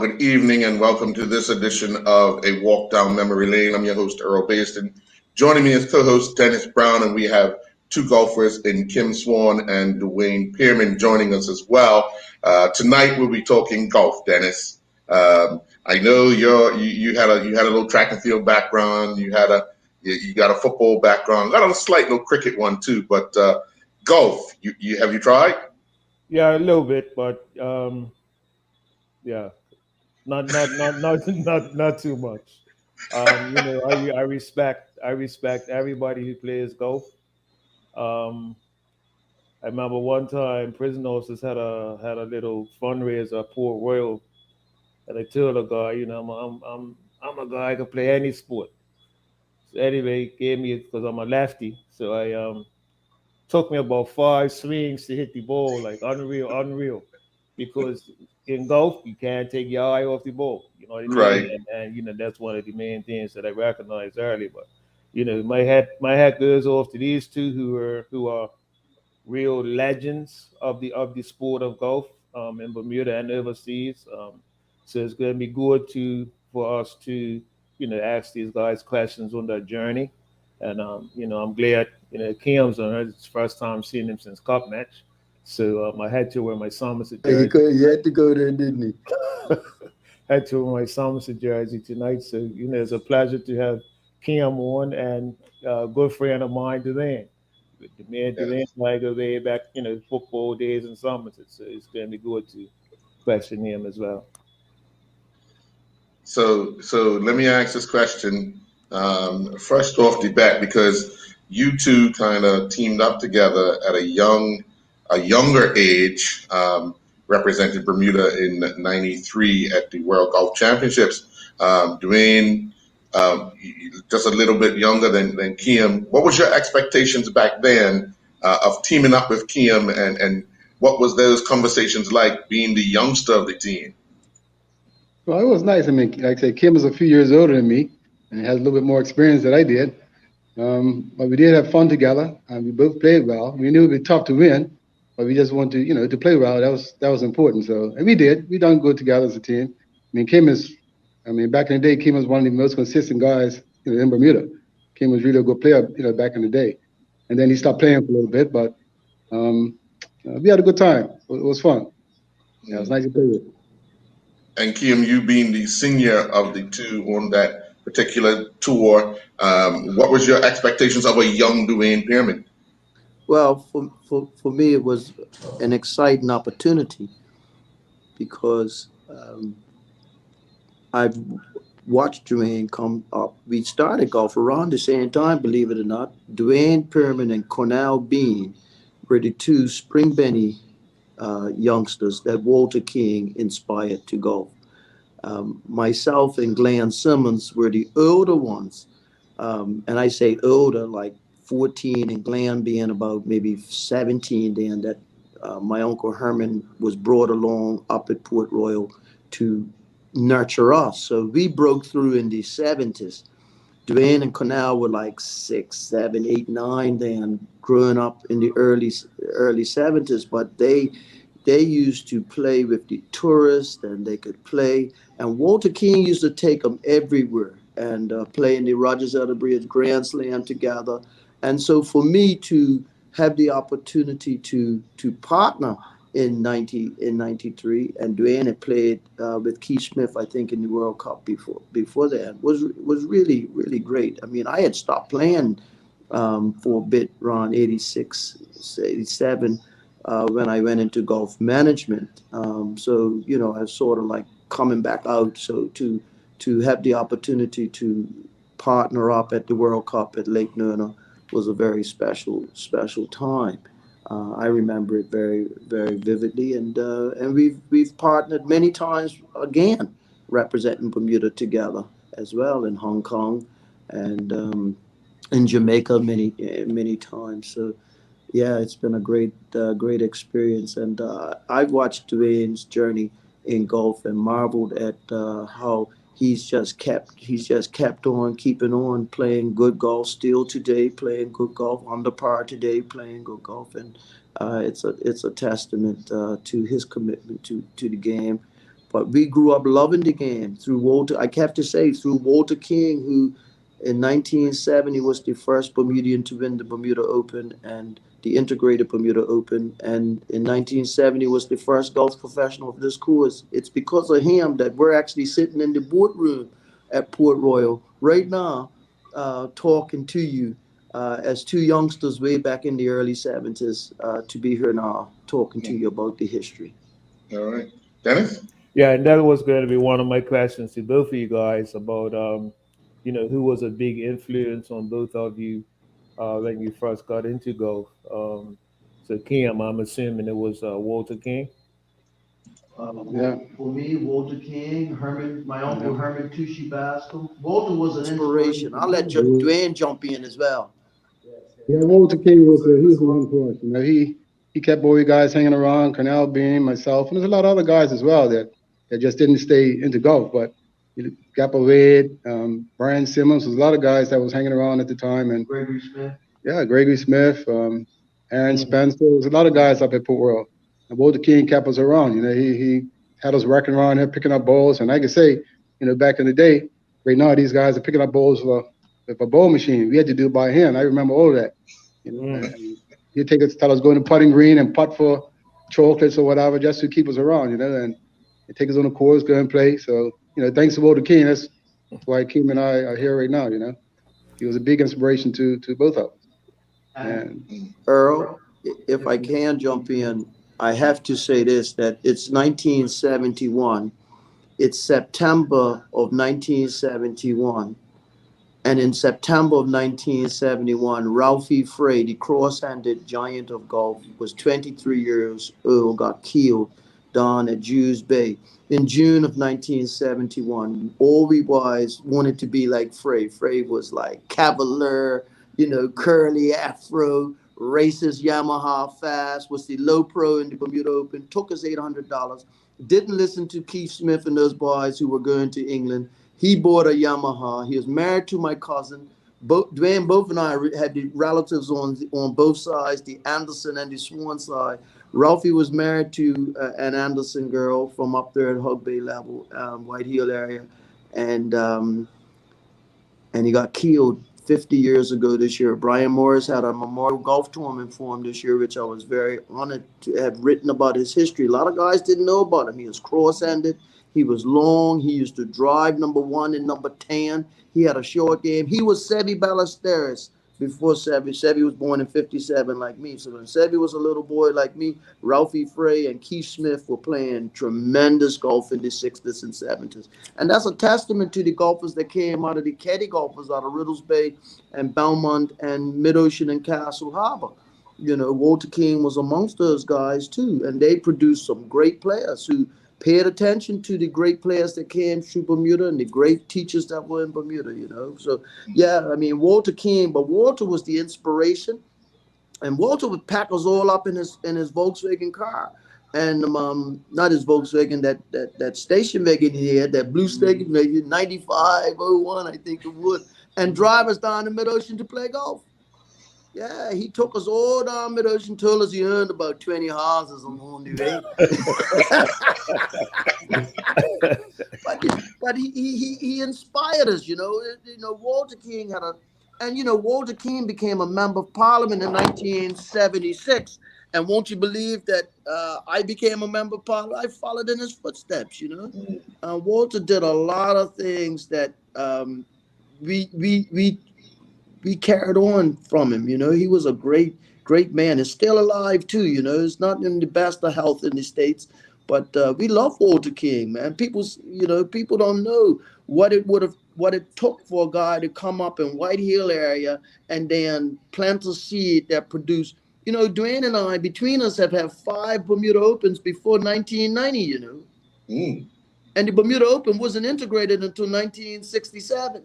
good evening, and welcome to this edition of A Walk Down Memory Lane. I'm your host, Earl Baston. Joining me as co-host, Dennis Brown, and we have two golfers in Kim Swan and Dwayne Pearman joining us as well. Tonight we'll be talking golf, Dennis. I know you had a little track and field background. You got a football background. Got a slight little cricket one too, but golf. You have you tried? Yeah, a little bit, but yeah, not too much. I respect everybody who plays golf. Um, I remember one time prison officers had a little fundraiser at Port Royal, and I told a guy, I'm a guy who can play any sport. So anyway, he gave me because I'm a lefty, so I took me about five swings to hit the ball, like unreal, unreal. Because in golf, you can't take your eye off the ball. You know what I mean? Right. And that's one of the main things that I recognized early. But my hat goes off to these two who are real legends of the sport of golf in Bermuda and overseas. So it's going to be good to for us to ask these guys questions on their journey, and I'm glad Kim's on his first time seeing him since Cup match. So I had to wear my Somerset He jersey. could. He had to go there, didn't he? Had to wear my Somerset jersey tonight. So it's a pleasure to have Kim on and a good friend of mine, Duane. The man Duane, Yes. like go way back, football days in Somerset. So it's going to be good to question him as well. So let me ask this question first off the bat because you two kind of teamed up together at a younger age, represented Bermuda in '93 at the World Golf Championships. Dwayne, just a little bit younger than Kim. What was your expectations back then of teaming up with Kim, and what was those conversations like being the youngster of the team? Well, it was nice. I mean, like I said, Kim is a few years older than me and has a little bit more experience than I did. But we did have fun together. We both played well. We knew it'd be tough to win, but we just wanted to play well. That was important. So, and we did. We done good together as a team. I mean, back in the day, Kim was one of the most consistent guys, in Bermuda. Kim was really a good player, back in the day. And then he stopped playing for a little bit, but um, we had a good time. It was fun. Yeah, it was nice to play with. And Kim, you being the senior of the two on that particular tour, what was your expectations of a young Dwayne Pearman? Well, for me, it was an exciting opportunity because I've watched Dwayne come up. We started golf around the same time, believe it or not. Dwayne Perman and Cornell Bean were the two Spring Benny youngsters that Walter King inspired to golf. Myself and Glenn Simmons were the older ones. And I say older, like 14, and Glenn being about maybe 17 then, that my Uncle Herman was brought along up at Port Royal to nurture us. So we broke through in the 70s. Dwayne and Cornell were like 6, 7, 8, 9 then, growing up in the early 70s, but they used to play with the tourists and they could play. And Walter King used to take them everywhere and play in the Rogers Bridge Grand Slam together. And so for me to have the opportunity to partner in '93, and Dwayne had played with Keith Smith, I think, in the World Cup before that, was really, really great. I mean, I had stopped playing for a bit around 86, 87 when I went into golf management. So I was sort of like coming back out. So to have the opportunity to partner up at the World Cup at Lake Nona was a very special time. I remember it very very vividly, and we've partnered many times again, representing Bermuda together as well in Hong Kong and in Jamaica many times. So yeah, it's been a great experience, and I've watched Dwayne's journey in golf and marveled at how he's just kept on keeping on playing good golf still today, playing good golf under par today, playing good golf, and it's a testament to his commitment to the game, But we grew up loving the game through Walter. I have to say, through Walter King, who in 1970 was the first Bermudian to win the Bermuda Open and the Integrated Bermuda Open, and in 1970 was the first golf professional of this course. It's because of him that we're actually sitting in the boardroom at Port Royal right now, talking to you as two youngsters way back in the early 70s, to be here now talking to you about the history. All right. Dennis? Yeah, and that was going to be one of my questions to both of you guys about, who was a big influence on both of you when you first got into golf. So Kim, I'm assuming it was Walter King. Yeah. For me, Walter King, Herman, my uncle Herman Tushy Basco. Walter was an inspiration. I'll let Dwayne jump in as well. Yeah, Walter King was he was the one for us. He kept all you guys hanging around, Cornell Bean, myself, and there's a lot of other guys as well that just didn't stay into golf. But Gappa Wade, Brian Simmons, there's a lot of guys that was hanging around at the time, and Gregory Smith. yeah, Gregory Smith, Aaron Spencer, there's a lot of guys up at Port Royal. And Walter King kept us around. He had us working around here picking up balls, and I can say, back in the day, right now these guys are picking up balls with a ball machine. We had to do it by hand. I remember all of that. He'd tell us go in the putting green and putt for chocolates or whatever just to keep us around, and he'd take us on the course, go and play. So, thanks to Walter King, that's why Kim and I are here right now, He was a big inspiration to both of us. And Earl, if I can jump in, I have to say this, that it's 1971. It's September of 1971. And in September of 1971, Ralphie Frey, the cross-handed giant of golf, was 23 years old, got killed down at Jews Bay. In June of 1971, all we boys wanted to be like Frey. Frey was like cavalier, curly afro, racist Yamaha fast, was the low pro in the Bermuda Open, took us $800, didn't listen to Keith Smith and those boys who were going to England. He bought a Yamaha. He was married to my cousin. Dwayne, both and I had the relatives on both sides, the Anderson and the Swan side. Ralphie was married to an Anderson girl from up there at Hog Bay level, White Hill area. And he got killed 50 years ago this year. Brian Morris had a memorial golf tournament for him this year, which I was very honored to have written about his history. A lot of guys didn't know about him. He was cross-handed. He was long. He used to drive number 1 and number 10. He had a short game. He was Seve Ballesteros before Seve. Seve was born in 57 like me. So when Seve was a little boy like me, Ralphie Frey and Keith Smith were playing tremendous golf in the 60s and 70s. And that's a testament to the golfers that came out of the caddy golfers out of Riddles Bay and Belmont and Mid-Ocean and Castle Harbor. Walter King was amongst those guys too. And they produced some great players who paid attention to the great players that came through Bermuda and the great teachers that were in Bermuda, So, yeah, Walter King, but Walter was the inspiration. And Walter would pack us all up in his Volkswagen car. And not his Volkswagen, that station wagon he had, that blue station wagon, 9501, I think it was, and drive us down the Mid-Ocean to play golf. Yeah, he took us all down Mid-Ocean, told us he earned about 20 houses on the way. but he inspired us, Walter King Walter King became a member of Parliament in 1976. And won't you believe that I became a member of Parliament? I followed in his footsteps, Walter did a lot of things that we carried on from him. He was a great man. He's still alive too. He's not in the best of health in the States, but we love Walter King, man. People don't know what it took for a guy to come up in White Hill area and then plant a seed that produced. Dwayne and I, between us, have had 5 Bermuda Opens before 1990. And the Bermuda Open wasn't integrated until 1967.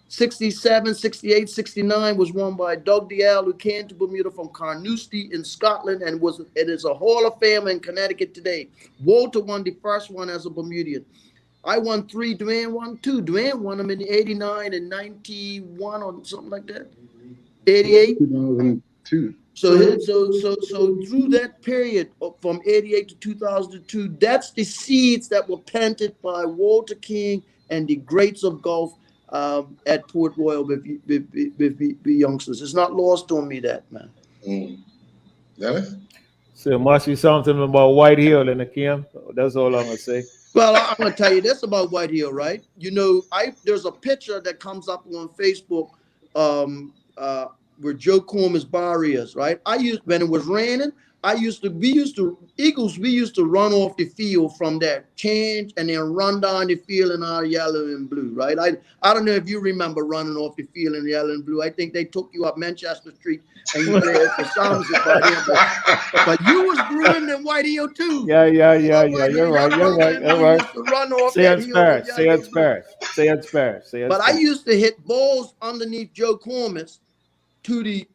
67, 68, 69 was won by Doug DeAl, who came to Bermuda from Carnoustie in Scotland and it is a Hall of Fame in Connecticut today. Walter won the first one as a Bermudian. I won 3, Dwayne won 2. Dwayne won them in 89 and 91 or something like that. 88? 2002. So through that period from 88 to 2002, that's the seeds that were planted by Walter King and the greats of golf at Port Royal with youngsters. It's not lost on me that, man. Dennis? So it must be something about White Hill in the camp. That's all I'm gonna say. Well, I'm going to tell you this about White Hill, right? You know, there's a picture that comes up on Facebook where Joe Corman's bar is, right? When it was raining, we used to run off the field from there, change, and then run down the field in our yellow and blue, right? I don't know if you remember running off the field in yellow and blue. I think they took you up Manchester Street and you played for Somerset by then. But you was growing in White Hill too. Yeah. You're right. To run off that Say it's fair. But I used to hit balls underneath Joe Corman's in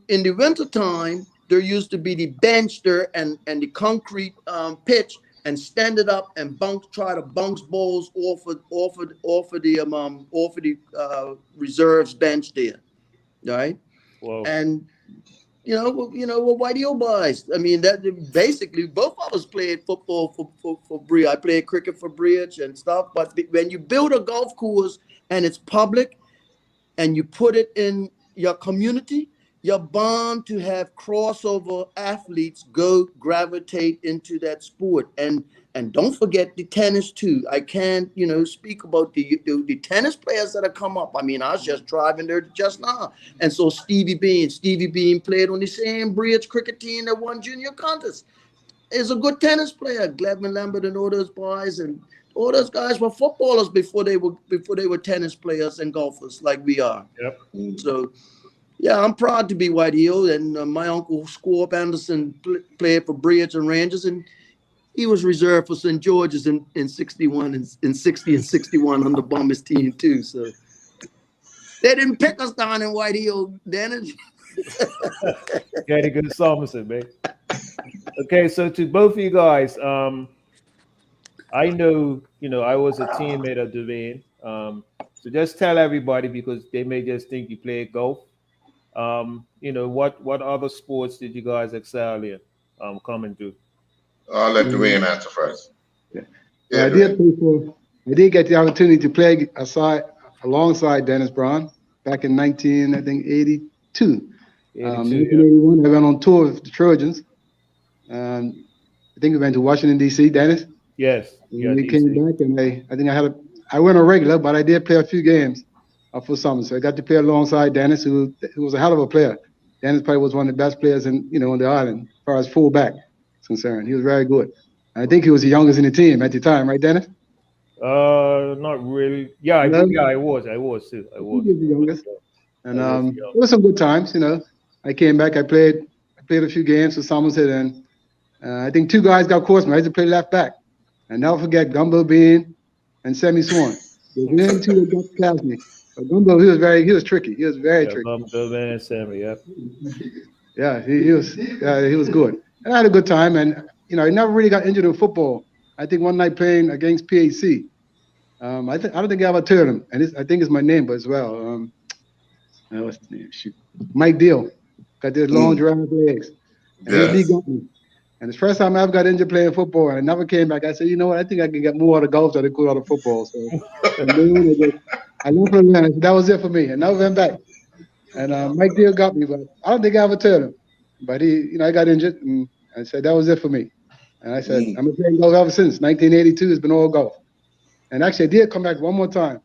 the wintertime. There used to be the bench there and the concrete pitch, and stand it up and try to bounce balls off of the reserves bench there, right? Whoa. And you know what White Hill boys. I mean, that basically both of us played football for Bridge. I played cricket for Bridge and stuff. But when you build a golf course and it's public, and you put it in your community, you're bound to have crossover athletes gravitate into that sport. And don't forget the tennis too. I can't, speak about the tennis players that have come up. I mean, I was just driving there just now. And so Stevie Bean played on the same Bridge cricket team that won junior contest. Is a good tennis player. Gladman Lambert and all those boys and all those guys were footballers before they were tennis players and golfers like we are. Yep. So, yeah, I'm proud to be White Hill. And my uncle Scorp Anderson played for Bridge and Rangers, and he was reserved for St. George's in 61 and in 60 and 61 on the Bombers team too. So they didn't pick us down in White Hill, Dennis. Got a good Somerset, man. Okay, so to both of you guys, I know, I was a teammate of Dwayne. So just tell everybody, because they may just think you play golf. What other sports did you guys excel in coming through? I'll let Dwayne answer first. I did get the opportunity to play alongside Dennis Brown back in 1982. 1981, I went on tour with the Trojans. I think we went to Washington, D.C., Dennis. Yes. And we came back, and I went on regular, but I did play a few games for Summers. So I got to play alongside Dennis, who was a hell of a player. Dennis probably was one of the best players on the island as far as fullback is concerned. He was very good. I think he was the youngest in the team at the time, right, Dennis? Not really. Yeah, I was too. I was. He was the youngest. And it was some good times, I came back, I played a few games for Somerset, and I think two guys got course me. I used to play left back. And never forget Gumbo Bean and Sammy Swan. The two that got past me. But Gumbo, he was tricky. He was very tricky. Gumbo and Sammy, yeah. Yeah, he was good. And I had a good time, and I never really got injured in football. I think one night playing against PAC, I don't think I ever turned him, and I think it's my name as well. What's his name? Shoot, Mike Deal. Got these long giraffe legs, and he got me. And it's the first time I ever got injured playing football, and I never came back. I said, you know what? I think I can get more out of golf than I could out of football. So I left him, and that was it for me. And never went back. And Mike Deal got me, but I don't think I ever turned him. But I got injured, and I said that was it for me. And I said, I've been playing golf ever since. 1982 it's been all golf. And actually, I did come back one more time.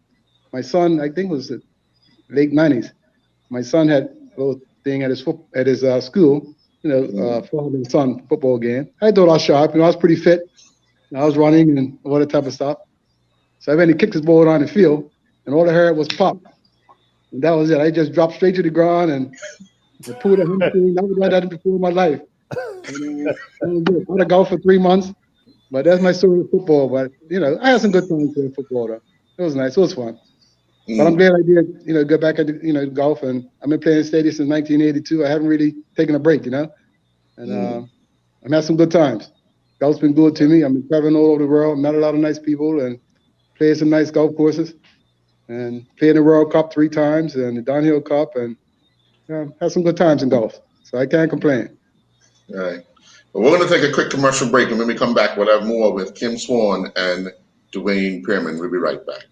My son, I think it was the late 90s. My son had a little thing at his school. Father and son football game. I thought I was sharp. I was pretty fit. I was running and all that type of stuff. So I went and kicked his ball around the field, and all I heard was pop. And that was it. I just dropped straight to the ground and pulled a hamstring. Never done that before in my life. And, I was golf for 3 months, but that's my story of football. But I had some good times playing football. Though. It was nice. It was fun. But I'm glad I did, go back into golf, and I've been playing steady since 1982. I haven't really taken a break, and I've had some good times. Golf's been good to me. I've been traveling all over the world, met a lot of nice people, and played some nice golf courses, and played in the World Cup 3 times and the Downhill Cup, and had some good times in golf. So I can't complain. All right. Well, we're going to take a quick commercial break, and when we come back, we'll have more with Kim Swan and Dwayne Pearman. We'll be right back.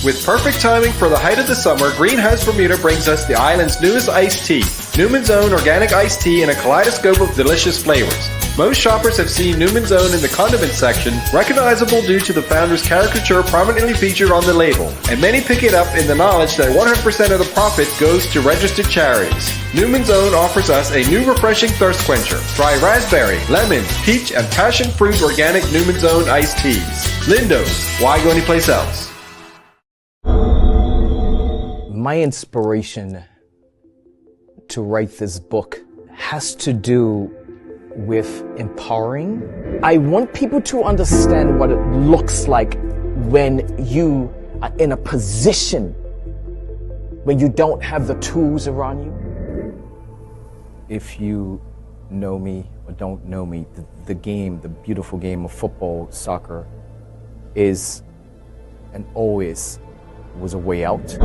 With perfect timing for the height of the summer, Greenhouse Bermuda brings us the island's newest iced tea, Newman's Own Organic Iced Tea in a kaleidoscope of delicious flavors. Most shoppers have seen Newman's Own in the condiment section, recognizable due to the founder's caricature prominently featured on the label, and many pick it up in the knowledge that 100% of the profit goes to registered charities. Newman's Own offers us a new refreshing thirst quencher. Try raspberry, lemon, peach, and passion fruit organic Newman's Own iced teas. Lindo's, why go anyplace else? My inspiration to write this book has to do with empowering. I want people to understand what it looks like when you are in a position when you don't have the tools around you. If you know me or don't know me, the game, the beautiful game of football, soccer, is and always was a way out.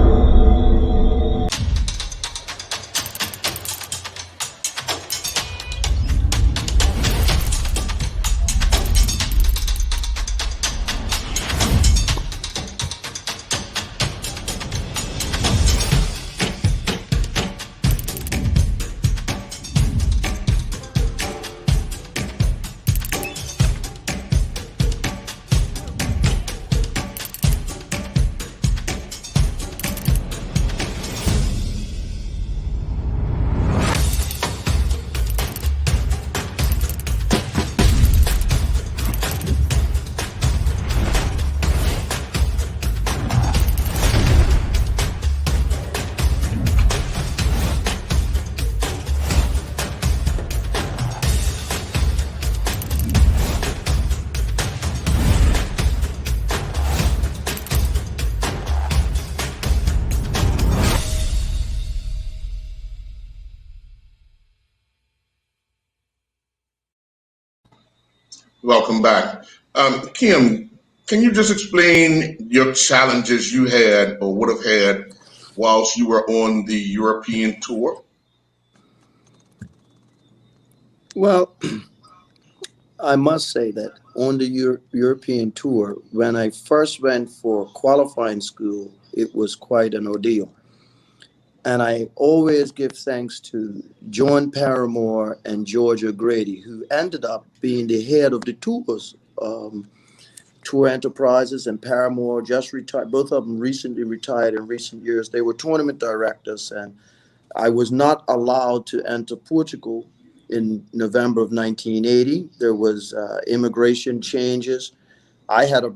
Welcome back. Kim, can you just explain your challenges you had or would have had whilst you were on the European tour? Well, I must say that on the European tour, when I first went for qualifying school, it was quite an ordeal. And I always give thanks to John Paramore and George O'Grady, who ended up being the head of the tours, Tour Enterprises, and Paramore just retired. Both of them recently retired in recent years. They were tournament directors, and I was not allowed to enter Portugal in November of 1980. There was immigration changes. I had a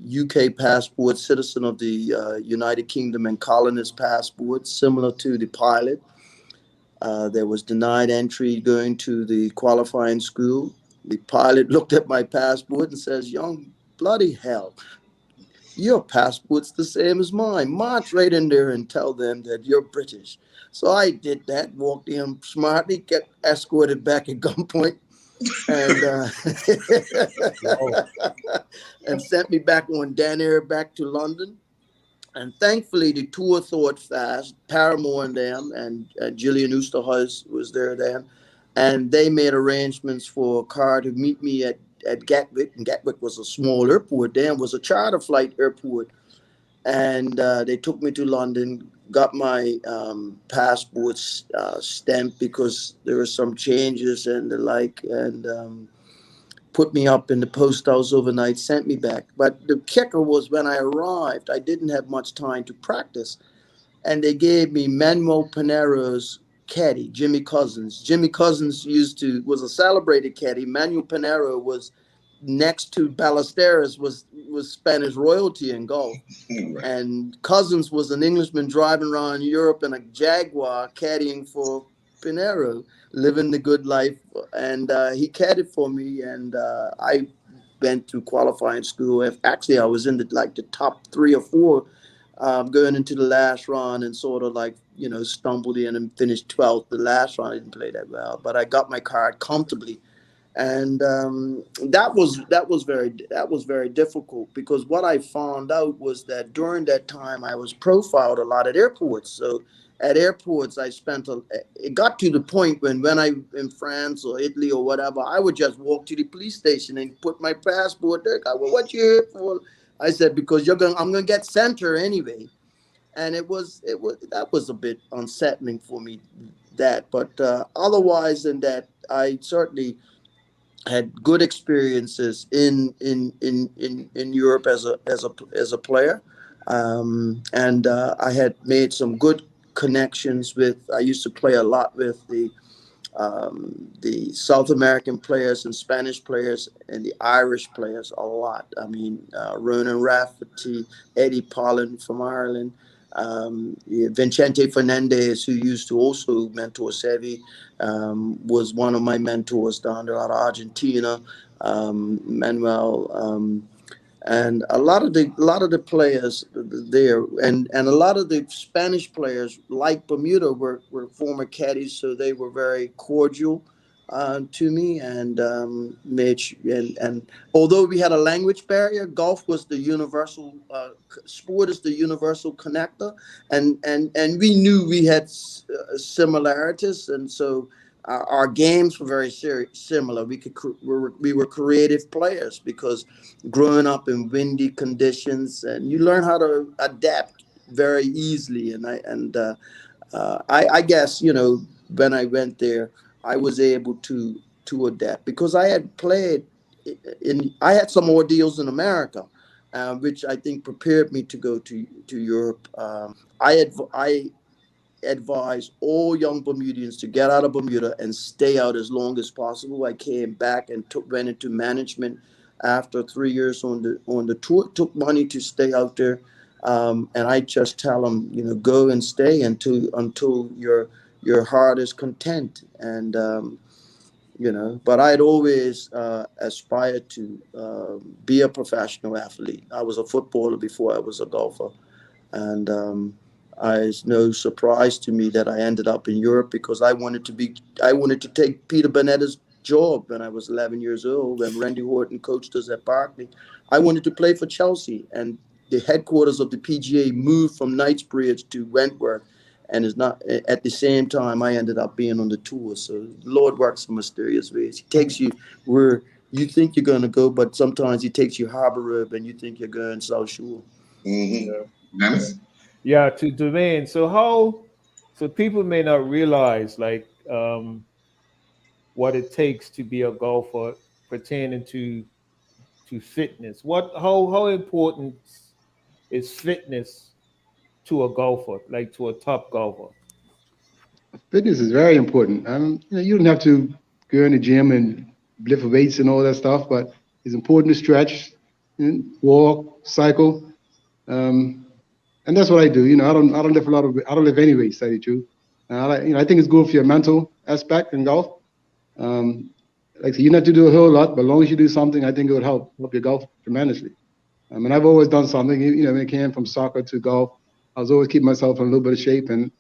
UK passport, citizen of the United Kingdom and colonist passport, similar to the pilot. There was denied entry going to the qualifying school. The pilot looked at my passport and says, "Young bloody hell, your passport's the same as mine. March right in there and tell them that you're British." So I did that, walked in smartly, get escorted back at gunpoint, and and sent me back on Dan Air back to London. And thankfully, the tour thought fast. Paramore and them, and Gillian Oosterhuis was there then. And they made arrangements for a car to meet me at Gatwick. And Gatwick was a small airport then, was a charter flight airport. And they took me to London, got my passport stamped because there were some changes and the like, and put me up in the post house overnight, sent me back. But the kicker was when I arrived, I didn't have much time to practice. And they gave me Manuel Pinero's caddy, Jimmy Cousins. Jimmy Cousins was a celebrated caddy. Manuel Pinero was next to Ballesteros, was Spanish royalty in golf. And Cousins was an Englishman driving around Europe in a Jaguar caddying for Pinero, living the good life. And he caddied for me, and I went to qualifying school. Actually, I was in the top 3 or 4 going into the last round, and sort of stumbled in and finished 12th. The last round I didn't play that well, but I got my card comfortably. And that was very difficult, because what I found out was that during that time I was profiled a lot at airports. So at airports, it got to the point when I in France or Italy or whatever, I would just walk to the police station and put my passport there. Well, what you here for? I said, because I'm going to get sent here anyway. And that was a bit unsettling for me, but otherwise than that, I certainly had good experiences in Europe as a player, and I had made some good connections with. I used to play a lot with the South American players and Spanish players and the Irish players a lot. I mean, Ronan Rafferty, Eddie Pollan from Ireland, Vicente Fernandez, who used to also mentor Sevi, was one of my mentors down there out of Argentina. Manuel, and a lot of the players there, and a lot of the Spanish players, like Bermuda, were former caddies, so they were very cordial to me, and although we had a language barrier, golf was the universal sport, is the universal connector, and we knew we had similarities, and so our games were very similar. We were creative players because growing up in windy conditions, and you learn how to adapt very easily. And I guess, when I went there, I was able to adapt because I had played I had some ordeals in America, which I think prepared me to go to Europe. I advise all young Bermudians to get out of Bermuda and stay out as long as possible. I came back and went into management after 3 years on the tour. Took money to stay out there, and I just tell them, go and stay until your heart is content. And but I'd always aspired to be a professional athlete. I was a footballer before I was a golfer, and it's no surprise to me that I ended up in Europe because I wanted to take Peter Bonetta's job when I was 11 years old, when Randy Horton coached us at Barclay. I wanted to play for Chelsea, and the headquarters of the PGA moved from Knightsbridge to Wentworth, and it's not at the same time I ended up being on the tour. So the Lord works in mysterious ways. He takes you where you think you're going to go, but sometimes he takes you Harbour Road and you think you're going South Shore. Mm-hmm. Dennis? Yeah, to Dwayne. So people may not realize what it takes to be a golfer pertaining to fitness. How important is fitness to a golfer, like to a top golfer? Fitness is very important. You don't have to go in the gym and lift weights and all that stuff, but it's important to stretch, walk, cycle. And that's what I do. I don't lift I don't lift any weights, to tell you the truth. I think it's good for your mental aspect in golf. Like I said, you don't have to do a whole lot, but as long as you do something, I think it would help your golf tremendously. I've always done something. When it came from soccer to golf, I was always keeping myself in a little bit of shape. And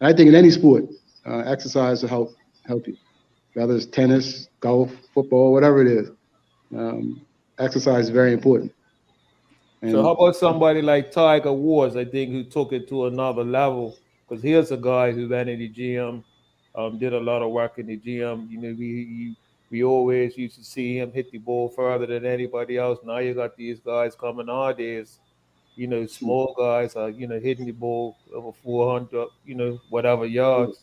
I think in any sport, exercise will help you, whether it's tennis, golf, football, whatever it is. Exercise is very important. So how about somebody like Tiger Woods, I think, who took it to another level? Because here's a guy who went in the gym, did a lot of work in the gym. We always used to see him hit the ball further than anybody else. Now you got these guys coming nowadays, small guys are, hitting the ball over 400, whatever yards.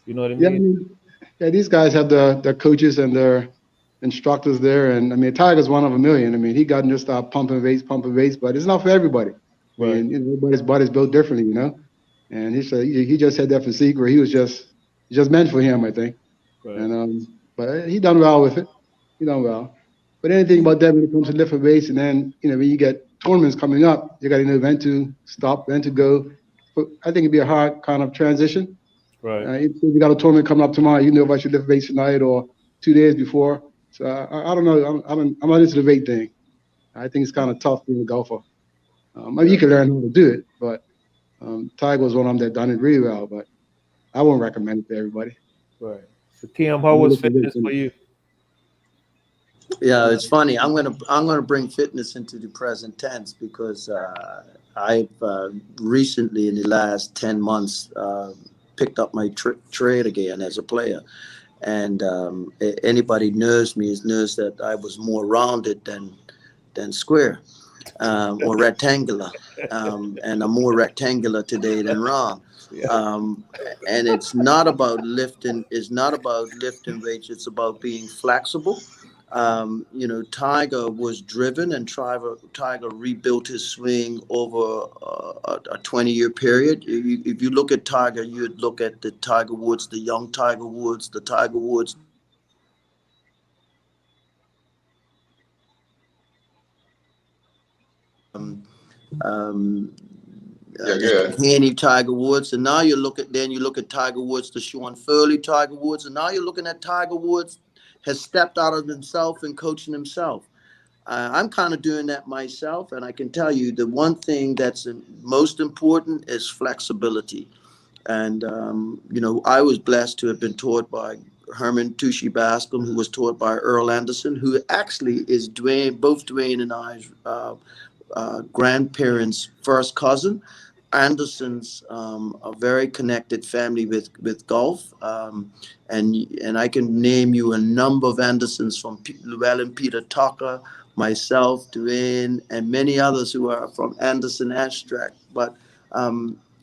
You know what I mean? Yeah, these guys have their coaches and their instructors there, and Tiger's one of a million. He got to start pumping weights, but it's not for everybody. Right. Everybody's body's built differently, And he just had that physique where he was just meant for him, I think. Right. And but he done well with it. He done well. But anything about that when it comes to lifting weights, and then when you get tournaments coming up, you got to know when to stop, when to go. But I think it'd be a hard kind of transition. Right. If you got a tournament coming up tomorrow, if I should lift weights tonight or 2 days before. So I don't know. I'm not into the weight thing. I think it's kind of tough being a golfer. You can learn how to do it, but Tiger was one of them that done it really well. But I won't recommend it to everybody. Right. So Kim, how was fitness for you? Yeah, it's funny. I'm gonna bring fitness into the present tense because I've recently, in the last 10 months, picked up my trade again as a player. And anybody knows me knows that I was more rounded than square or rectangular, and I'm more rectangular today than round. And it's not about lifting. It's not about lifting weights. It's about being flexible. Tiger was driven, and Tiger rebuilt his swing over a 20-year period. If you look at Tiger, you'd look at the Tiger Woods, the young Tiger Woods, the Tiger Woods. Haney Tiger Woods, and now you look at Tiger Woods, the Sean Furley Tiger Woods, and now you're looking at Tiger Woods has stepped out of himself and coaching himself. I'm kind of doing that myself, and I can tell you the one thing that's most important is flexibility. And I was blessed to have been taught by Herman Tushy Bascom, who was taught by Earl Anderson, who actually is both Dwayne and I's grandparents' first cousin. Andersons a very connected family with golf, and I can name you a number of Andersons, from Llewellyn Peter Tucker, myself, Dwayne, and many others who are from Anderson Ashtrack. But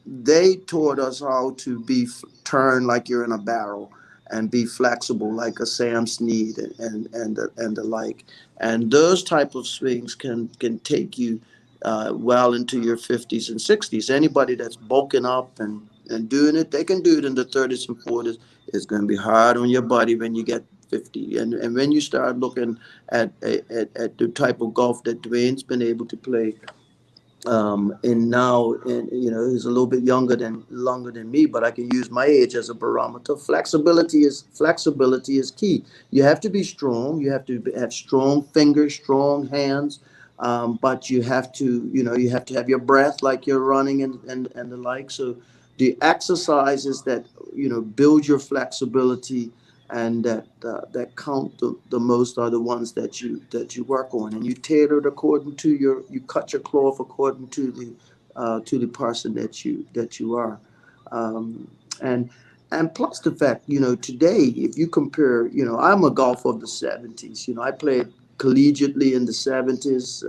they taught us how to turn like you're in a barrel and be flexible like a Sam Snead and the like. And those type of swings can take you well into your 50s and 60s. Anybody that's bulking up and doing it, they can do it in the 30s and 40s. It's going to be hard on your body when you get 50. And when you start looking at the type of golf that Dwayne's been able to play, and now, he's a little bit longer than me, but I can use my age as a barometer. Flexibility is key. You have to be strong. You have to have strong fingers, strong hands. But you have to have your breath like you're running and the like. So the exercises that build your flexibility and that count the most are the ones that you work on, and you tailor it according to you cut your cloth according to the person that you are, and plus the fact today, if you compare, I'm a golfer of the 70s. I played collegiately in the 70s.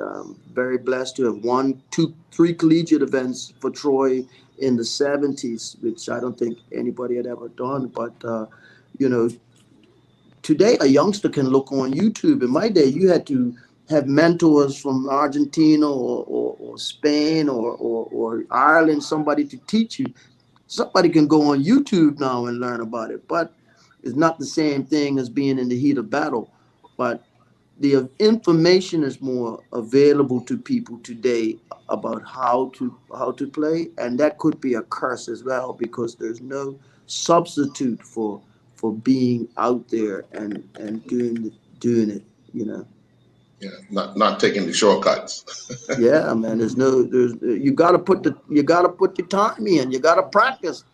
Very blessed to have won 2-3 collegiate events for Troy in the 70s, which I don't think anybody had ever done. But today a youngster can look on YouTube. In my day, you had to have mentors from Argentina or Spain or Ireland, somebody to teach you. Somebody can go on YouTube now and learn about it, but it's not the same thing as being in the heat of battle. But the information is more available to people today about how to play, and that could be a curse as well, because there's no substitute for being out there and doing it. Yeah, not taking the shortcuts. Yeah, man. You gotta put the time in. You gotta practice.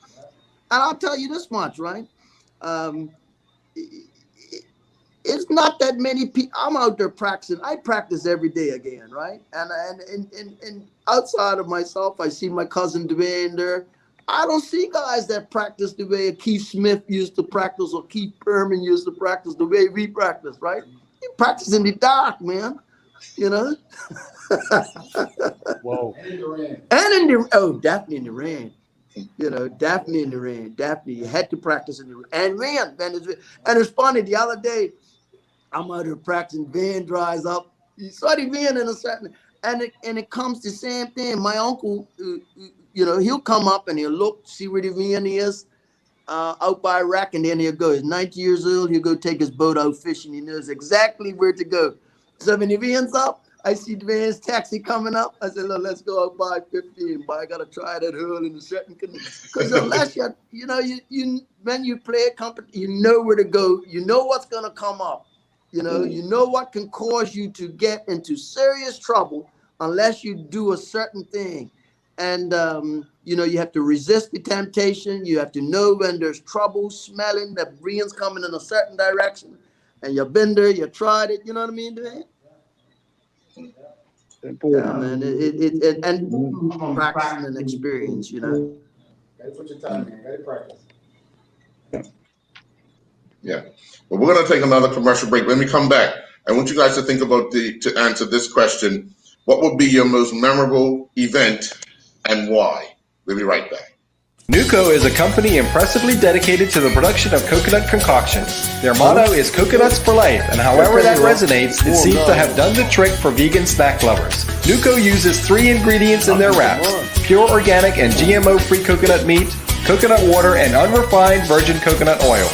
And I'll tell you this much, right? It's not that many people. I'm out there practicing. I practice every day again, right? And outside of myself, I see my cousin Dwayne there. I don't see guys that practice the way Keith Smith used to practice or Keith Perman used to practice, the way we practice, right? You practice in the dark, man. Whoa. And definitely in the rain. Definitely in the rain. Definitely, you had to practice in the rain. And rain, and it's funny. The other day, I'm out there practicing. Van dries up. You saw the van in a certain, and it comes the same thing. My uncle, he'll come up and he'll look, see where the van is, out by a rack, and then he'll go. He's 90 years old. He'll go take his boat out fishing. He knows exactly where to go. So when the van's up, I see the van's taxi coming up. I said, look, let's go out by 15. But I got to try that hole in the second canoe. Because unless you when you play a company, you know where to go. You know what's going to come up. You know what can cause you to get into serious trouble unless you do a certain thing. And, you have to resist the temptation. You have to know when there's trouble, smelling that rain's coming in a certain direction. And you've been there, you tried it. You know what I mean, Dan? Yeah, man. And practicing and experience, Gotta put your time in. Gotta practice. Yeah. Well, we're going to take another commercial break. When we come back, I want you guys to think about to answer this question. What would be your most memorable event and why? We'll be right back. Nuco is a company impressively dedicated to the production of coconut concoctions. Their motto is coconuts for life, and however that resonates, it seems to have done the trick for vegan snack lovers. Nuco uses 3 ingredients in their wraps: pure organic and GMO-free coconut meat, coconut water, and unrefined virgin coconut oil.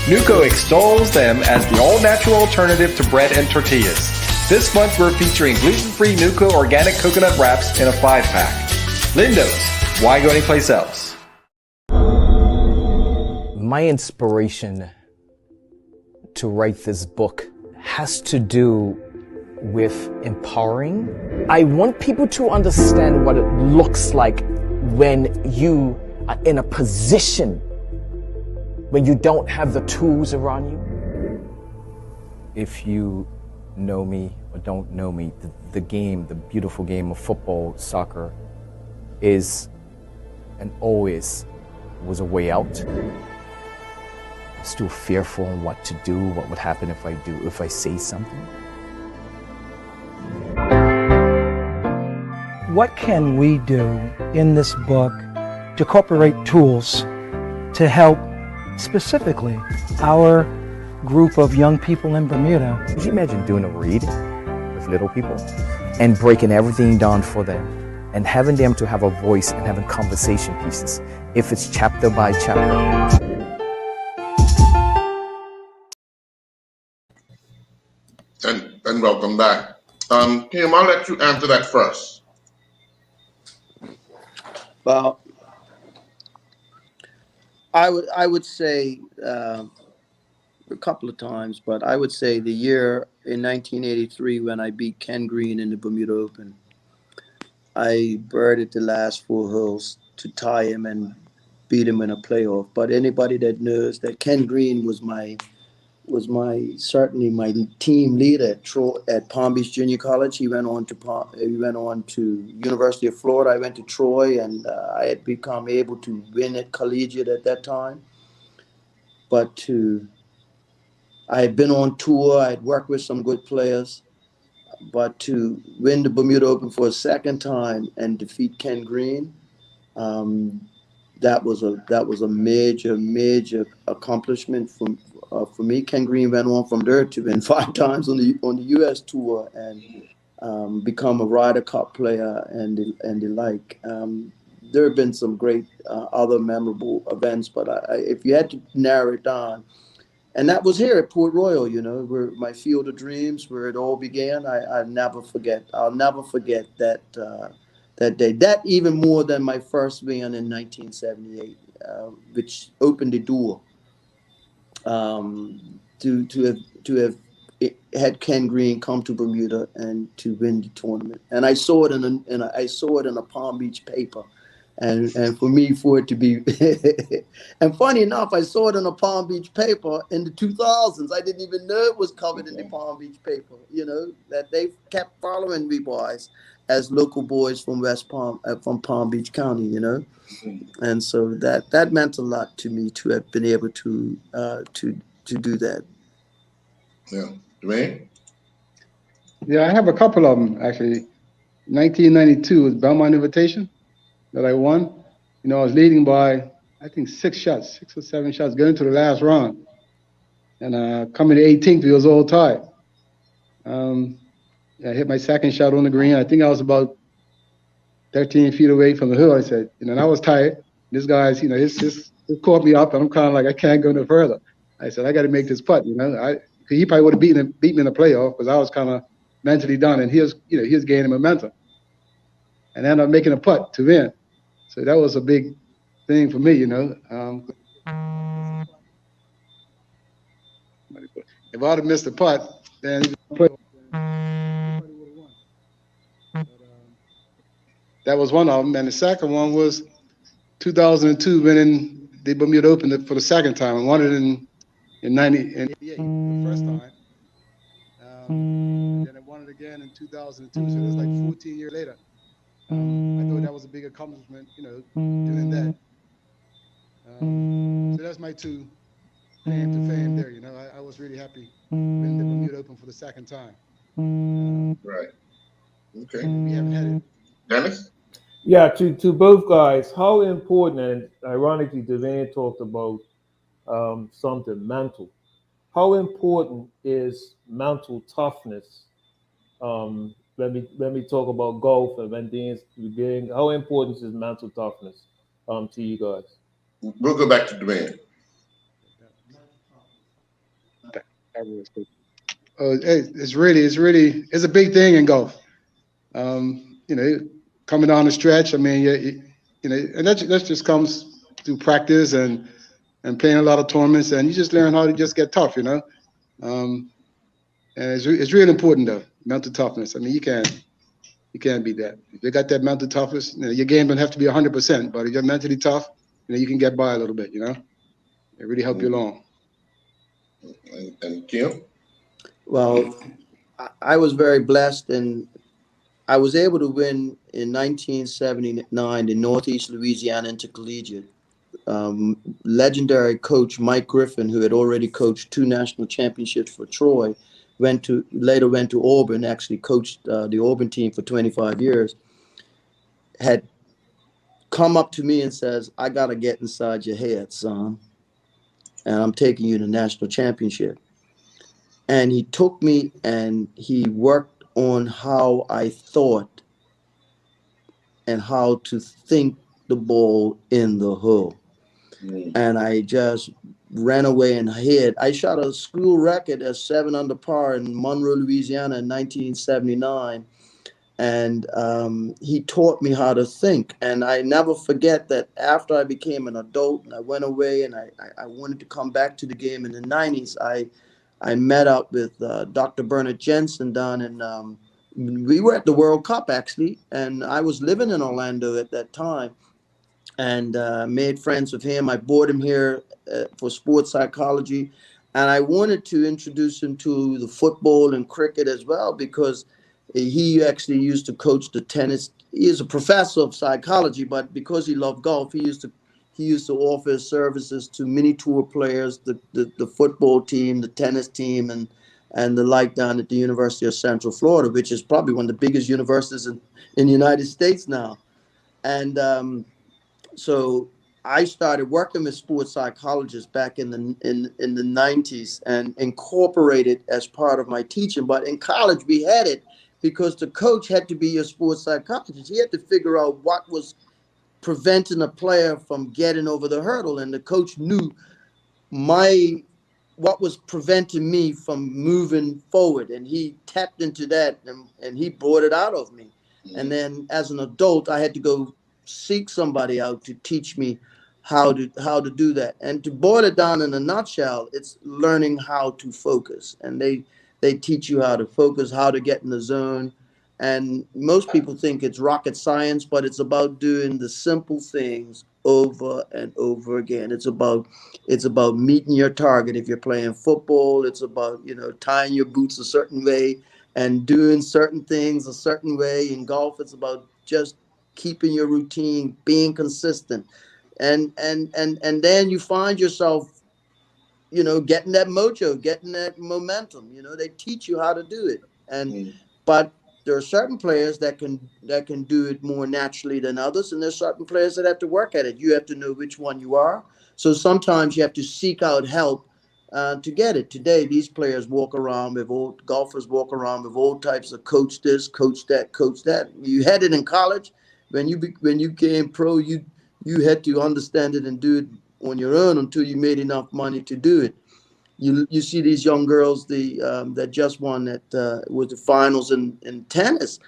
Nuco extols them as the all-natural alternative to bread and tortillas. This month we're featuring gluten-free Nuco organic coconut wraps in a 5-pack. Lindo's, why go anyplace else? My inspiration to write this book has to do with empowering. I want people to understand what it looks like when you are in a position when you don't have the tools around you. If you know me or don't know me, the game, the beautiful game of football, soccer, is and always was a way out. Still fearful on what to do, what would happen if I say something. What can we do in this book to incorporate tools to help specifically our group of young people in Bermuda? Could you imagine doing a read with little people and breaking everything down for them and having them to have a voice and having conversation pieces, if it's chapter by chapter? And welcome back. Kim, I'll let you answer that first. Well, I would say a couple of times, but I would say the year in 1983 when I beat Ken Green in the Bermuda Open. I birded the last 4 holes to tie him and beat him in a playoff. But anybody that knows that Ken Green was certainly my team leader at Palm Beach Junior College. He went on to University of Florida. I went to Troy, and I had become able to win at collegiate at that time. But I had been on tour. I had worked with some good players, but to win the Bermuda Open for a second time and defeat Ken Green, that was a major accomplishment for me. Ken Green went on from there to win 5 times on the U.S. tour and become a Ryder Cup player and the like. There have been some great other memorable events, but if you had to narrow it down, and that was here at Port Royal, where my field of dreams, where it all began. I'll never forget that that day. That even more than my first win in 1978, which opened the door to have had Ken Green come to Bermuda and to win the tournament. And I saw it in a Palm Beach paper. And for it to be, and funny enough, I saw it in a Palm Beach paper in the 2000s. I didn't even know it was covered in the Palm Beach paper, that they kept following me boys as local boys from from Palm Beach County, And so that meant a lot to me to have been able to do that. Yeah. Dwayne? Yeah, I have a couple of them, actually. 1992 was Belmont Invitation that I won. I was leading by, I think, 6 or 7 shots, going to the last round. And coming to 18th, it was all tied. I hit my second shot on the green. I think I was about 13 feet away from the hood. I said, and I was tired. This guy's, this caught me up, and I'm kind of like, I can't go no further. I said, I got to make this putt, he probably would have beat me in the playoff because I was kind of mentally done, and he was gaining momentum. And I ended up making a putt to win. So that was a big thing for me, if I'd have missed the putt, then that was one of them. And the second one was 2002, winning the Bermuda Open for the second time. I won it in 88 the first time. And then I won it again in 2002. So it was like 14 years later. I thought that was a big accomplishment, doing that. So that's my two claim to fame there. You know, I was really happy when the Bermuda Open for the second time. Right. Okay. We haven't had it. Dennis? Yeah, to both guys, how important, and ironically, Devane talked about something mental. How important is mental toughness? Let me talk about golf and when things begin. How important is mental toughness to you guys? We'll go back to Dwayne. It's a big thing in golf. You know, coming down the stretch. I mean, you know, and that just comes through practice and playing a lot of tournaments, and you just learn how to just get tough. You know, and it's really important though, mental toughness. I mean, you can't beat that. If you got that mental toughness, you know, your game don't have to be 100%, but if you're mentally tough, you know, you can get by a little bit. You know, it really help you along. And Kim? Well, I was very blessed, and I was able to win in 1979 the Northeast Louisiana Intercollegiate. Legendary coach Mike Griffin, who had already coached 2 national championships for Troy, later went to Auburn, actually coached the Auburn team for 25 years, had come up to me and says, "I got to get inside your head, son, and I'm taking you to national championship." And he took me and he worked on how I thought and how to think the ball in the hole. And I just ran away and hid. I shot a school record as 7 under par in Monroe, Louisiana in 1979. And he taught me how to think. And I never forget that after I became an adult and I went away and I wanted to come back to the game in the 90s, I met up with Dr. Bernard Jensen down in, we were at the World Cup actually, and I was living in Orlando at that time and made friends with him. I brought him here for sports psychology, and I wanted to introduce him to the football and cricket as well because he actually used to coach the tennis. He is a professor of psychology, but because he loved golf, he used to offer his services to mini tour players, the football team, the tennis team, and the like down at the University of Central Florida, which is probably one of the biggest universities in the United States now. And so I started working with sports psychologists back in the 90s and incorporated as part of my teaching. But in college, we had it because the coach had to be your sports psychologist. He had to figure out what was preventing a player from getting over the hurdle, and the coach knew what was preventing me from moving forward, and he tapped into that and he brought it out of me. And then as an adult, I had to go seek somebody out to teach me how to do that. And to boil it down in a nutshell, it's learning how to focus, and they teach you how to focus, how to get in the zone. And most people think it's rocket science, but it's about doing the simple things over and over again. It's about meeting your target. If you're playing football, it's about, you know, tying your boots a certain way and doing certain things a certain way. In golf, it's about just keeping your routine, being consistent. And then you find yourself, you know, getting that mojo, getting that momentum. You know, they teach you how to do it. But there are certain players that can do it more naturally than others, and there's certain players that have to work at it. You have to know which one you are. So sometimes you have to seek out help to get it. Today, these players golfers walk around with all types of coach this, coach that, coach that. You had it in college. When you became pro, you had to understand it and do it on your own until you made enough money to do it. You see these young girls that just won with the finals in tennis.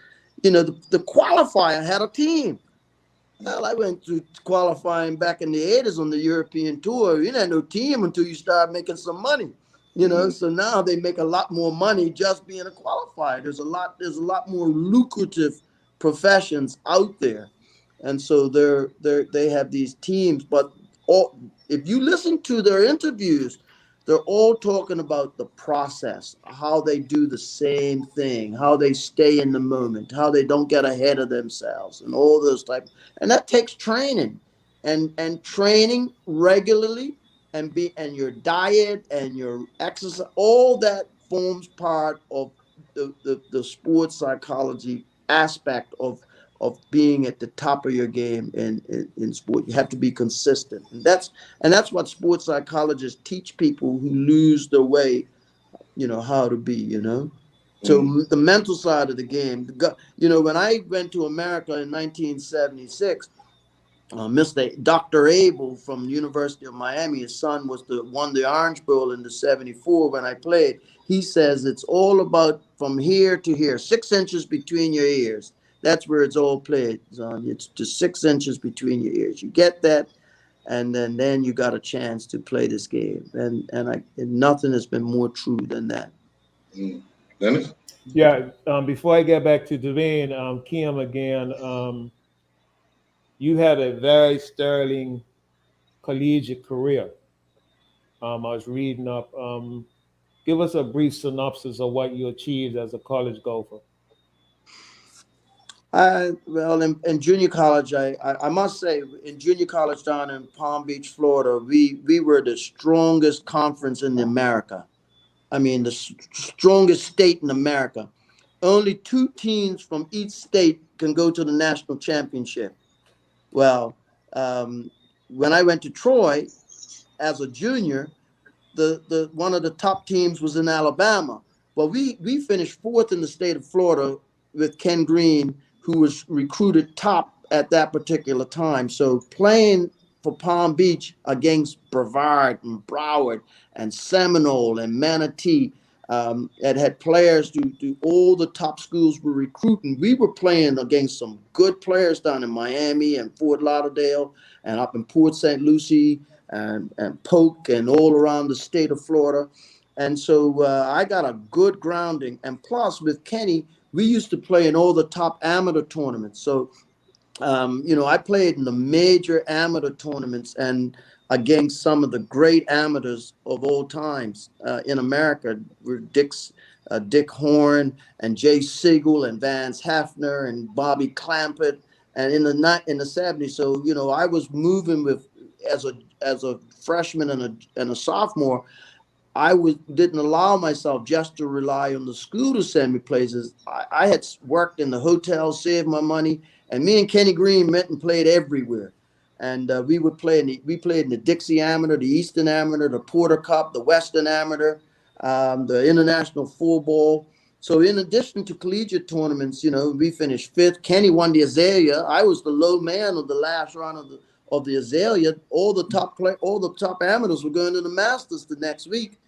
You know, the qualifier had a team. Well, I went through qualifying back in the 80s on the European tour. You didn't have no team until you start making some money. You know, so now they make a lot more money just being a qualifier. There's a lot more lucrative professions out there, and so they have these teams. But if you listen to their interviews, they're all talking about the process, how they do the same thing, how they stay in the moment, how they don't get ahead of themselves, and all those types. And that takes training. and training regularly and your diet and your exercise, all that forms part of the sports psychology aspect of being at the top of your game in sport. You have to be consistent, and that's what sports psychologists teach people who lose their way, how to be, So the mental side of the game, when I went to America in 1976, Mr. Dr. Abel from the University of Miami, his son won the Orange Bowl in the '74 when I played. He says it's all about from here to here, 6 inches between your ears. That's where it's all played, son. It's just 6 inches between your ears. You get that, and then you got a chance to play this game. And nothing has been more true than that. Dennis? Yeah. Before I get back to Dwayne, Kim again, you had a very sterling collegiate career. I was reading up. Give us a brief synopsis of what you achieved as a college golfer. Well, in junior college, I must say, in junior college down in Palm Beach, Florida, we were the strongest conference in America. I mean, the strongest state in America. Only 2 teams from each state can go to the national championship. Well, when I went to Troy as a junior, the one of the top teams was in Alabama. Well, we finished 4th in the state of Florida with Ken Green, who was recruited top at that particular time. So playing for Palm Beach against Brevard and Broward and Seminole and Manatee, it had players do all the top schools were recruiting. We were playing against some good players down in Miami and Fort Lauderdale and up in Port St. Lucie and Polk and all around the state of Florida. And so I got a good grounding. And plus with Kenny, we used to play in all the top amateur tournaments. So, I played in the major amateur tournaments and against some of the great amateurs of all times in America, were Dick Horn and Jay Siegel and Vance Hafner and Bobby Clampett, and in the 70s. So I was moving with as a freshman and a sophomore. I didn't allow myself just to rely on the school to send me places. I had worked in the hotel, saved my money, and me and Kenny Green met and played everywhere. And we played in the Dixie Amateur, the Eastern Amateur, the Porter Cup, the Western Amateur, the International Full Ball. So in addition to collegiate tournaments, we finished 5th. Kenny won the Azalea. I was the low man of the last round of the Azalea. All the top amateurs were going to the Masters the next week.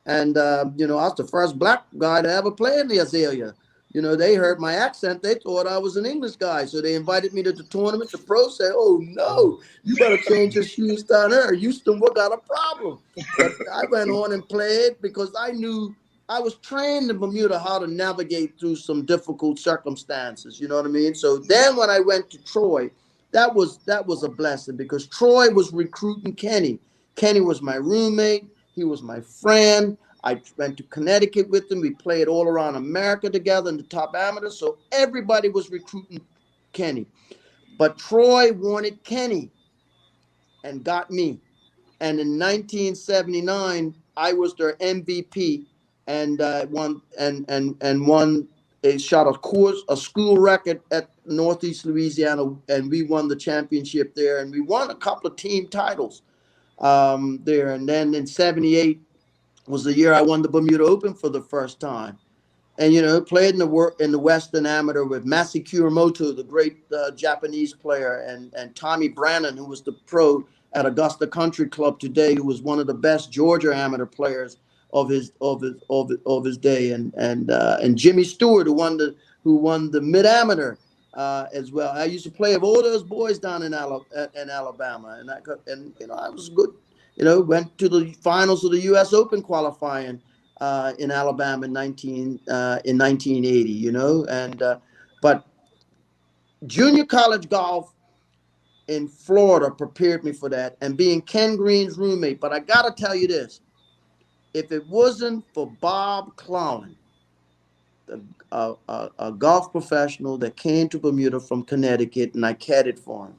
And, I was the first black guy to ever play in the Azalea. They heard my accent. They thought I was an English guy. So they invited me to the tournament. The pros said, "Oh, no, you better change your shoes down there. Houston, we got a problem." But I went on and played because I knew I was trained in Bermuda how to navigate through some difficult circumstances. You know what I mean? So then when I went to Troy, that was a blessing because Troy was recruiting Kenny. Kenny was my roommate. He was my friend. I went to Connecticut with him. We played all around America together in the top amateurs. So everybody was recruiting Kenny. But Troy wanted Kenny and got me. And in 1979, I was their MVP and won a school record at Northeast Louisiana, and we won the championship there. And we won a couple of team titles there. And then in 78 was the year I won the Bermuda Open for the first time. And, played in the Western Amateur with Masi Kuramoto, the great Japanese player, and Tommy Brannan, who was the pro at Augusta Country Club today, who was one of the best Georgia amateur players of his day, and Jimmy Stewart, who won the mid amateur as well. I used to play with all those boys down in Alabama, and I was good. Went to the finals of the U.S. Open qualifying in Alabama in 1980. But junior college golf in Florida prepared me for that, and being Ken Green's roommate. But I got to tell you this: if it wasn't for Bob Clowan, a golf professional that came to Bermuda from Connecticut, and I caddied for him,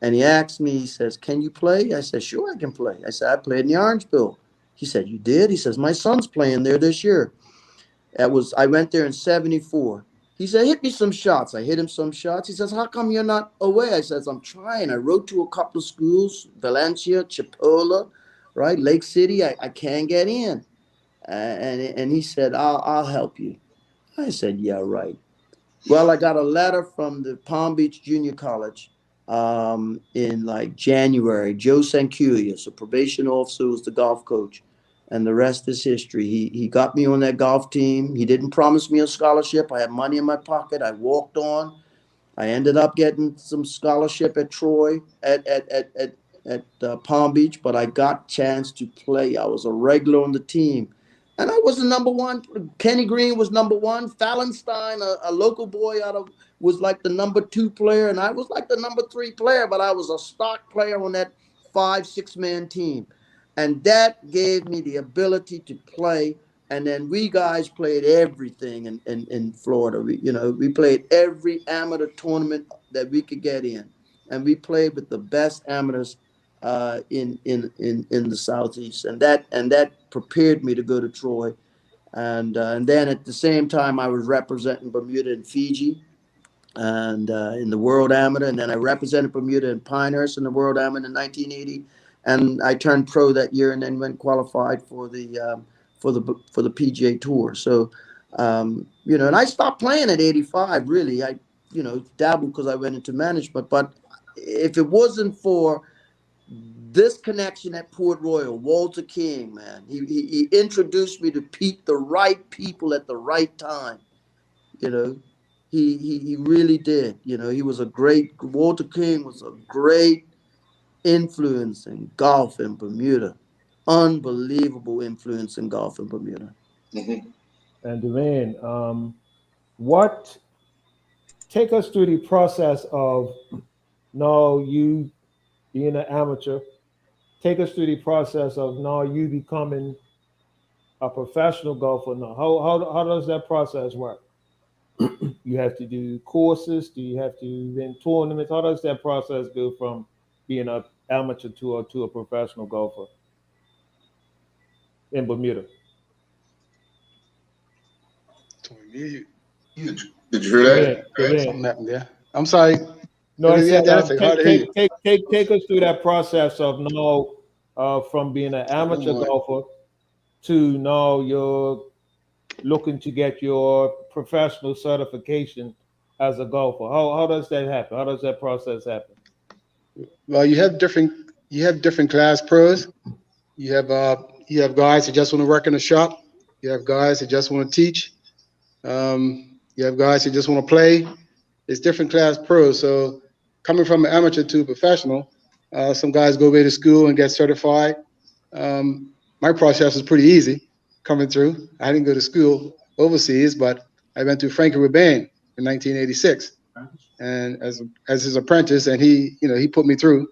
And he asked me, he says, can you play? I said, sure, I can play. I said, I played in the Orange Bowl. He said, you did? He says, my son's playing there this year. I went there in 74. He said, hit me some shots. I hit him some shots. He says, how come you're not away? I says, I'm trying. I wrote to a couple of schools, Valencia, Chipola, right? Lake City. I can't get in. And he said, I'll help you. I said, yeah, right. Well, I got a letter from the Palm Beach Junior College in like January. Joe Sanculius, a probation officer, was the golf coach. And the rest is history. He got me on that golf team. He didn't promise me a scholarship. I had money in my pocket. I walked on. I ended up getting some scholarship at Troy, at Palm Beach, but I got chance to play. I was a regular on the team. And I was the number one. Kenny Green was number one. Fallenstein, a local boy was like the number 2 player. And I was like the number 3 player, but I was a stock player on that 5-6 man team. And that gave me the ability to play. And then we guys played everything in Florida. We played every amateur tournament that we could get in. And we played with the best amateurs in the Southeast. And that prepared me to go to Troy. And then at the same time, I was representing Bermuda and Fiji and in the World Amateur. And then I represented Bermuda and Pinehurst in the World Amateur in 1980. And I turned pro that year, and then went qualified for the PGA Tour. So, and I stopped playing at 85. Really, I dabbled because I went into management. But if it wasn't for this connection at Port Royal, Walter King, man, he introduced me to the right people at the right time. He really did. Walter King was a great influence in golf in Bermuda. Unbelievable influence in golf in Bermuda. Mm-hmm. And Dwayne, take us through the process of now you being an amateur. Take us through the process of now you becoming a professional golfer. Now, how does that process work? You have to do courses. Do you have to win tournaments? How does that process go from being an amateur to a professional golfer in Bermuda? Did you hear that? Yeah. Something happened there. I'm sorry. No, I said, hard to hear you. take us through that process of now from being an amateur golfer to now you're looking to get your professional certification as a golfer. How does that happen? How does that process happen? Well, you have different class pros. You have guys that just want to work in the shop. You have guys that just want to teach. You have guys who just want to play. It's different class pros. So coming from an amateur to a professional, some guys go away to school and get certified. My process was pretty easy coming through. I didn't go to school overseas, but I went to Frankie Rebane in 1986. And as his apprentice, and he put me through,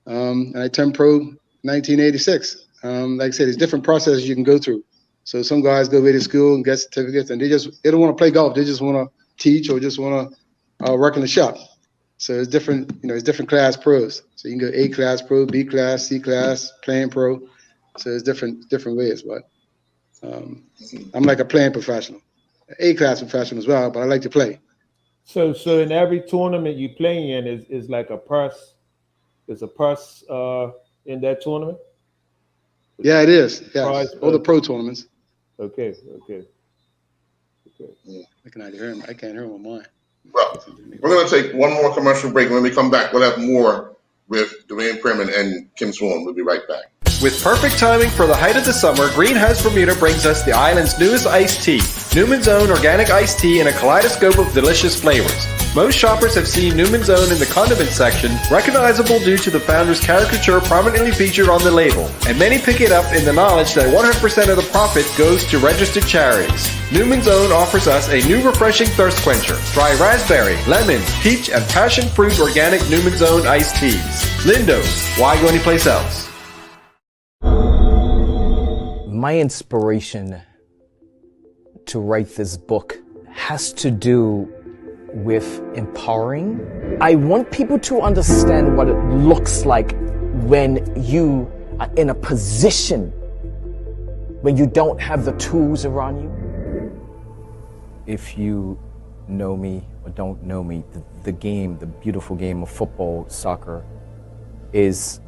and I turned pro 1986. Like I said, there's different processes you can go through. So some guys go away to school and get certificates, and they don't want to play golf. They just want to teach or just want to work in the shop. So it's different, it's different class pros. So you can go A class pro, B class, C class, playing pro. So it's different ways, but I'm like a playing professional, A class professional as well, but I like to play. So in every tournament you play in is like a purse. There's a purse in that tournament. Yeah, it is. Yeah, all the purse. pro tournaments. Okay. Yeah. I can't hear him on mine. Well, we're going to take one more commercial break. When we come back, we'll have more with Dwayne Perman and Kim Swan. We'll be right back. With perfect timing for the height of the summer, Greenhouse Bermuda brings us the island's newest iced tea, Newman's Own Organic Iced Tea in a kaleidoscope of delicious flavors. Most shoppers have seen Newman's Own in the condiment section, recognizable due to the founder's caricature prominently featured on the label, and many pick it up in the knowledge that 100% of the profit goes to registered charities. Newman's Own offers us a new refreshing thirst quencher, dry raspberry, lemon, peach, and passion fruit organic Newman's Own iced teas. Lindo's, why go anyplace else? My inspiration to write this book has to do with empowering. I want people to understand what it looks like when you are in a position when you don't have the tools around you. If you know me or don't know me, the game, the beautiful game of football, soccer, is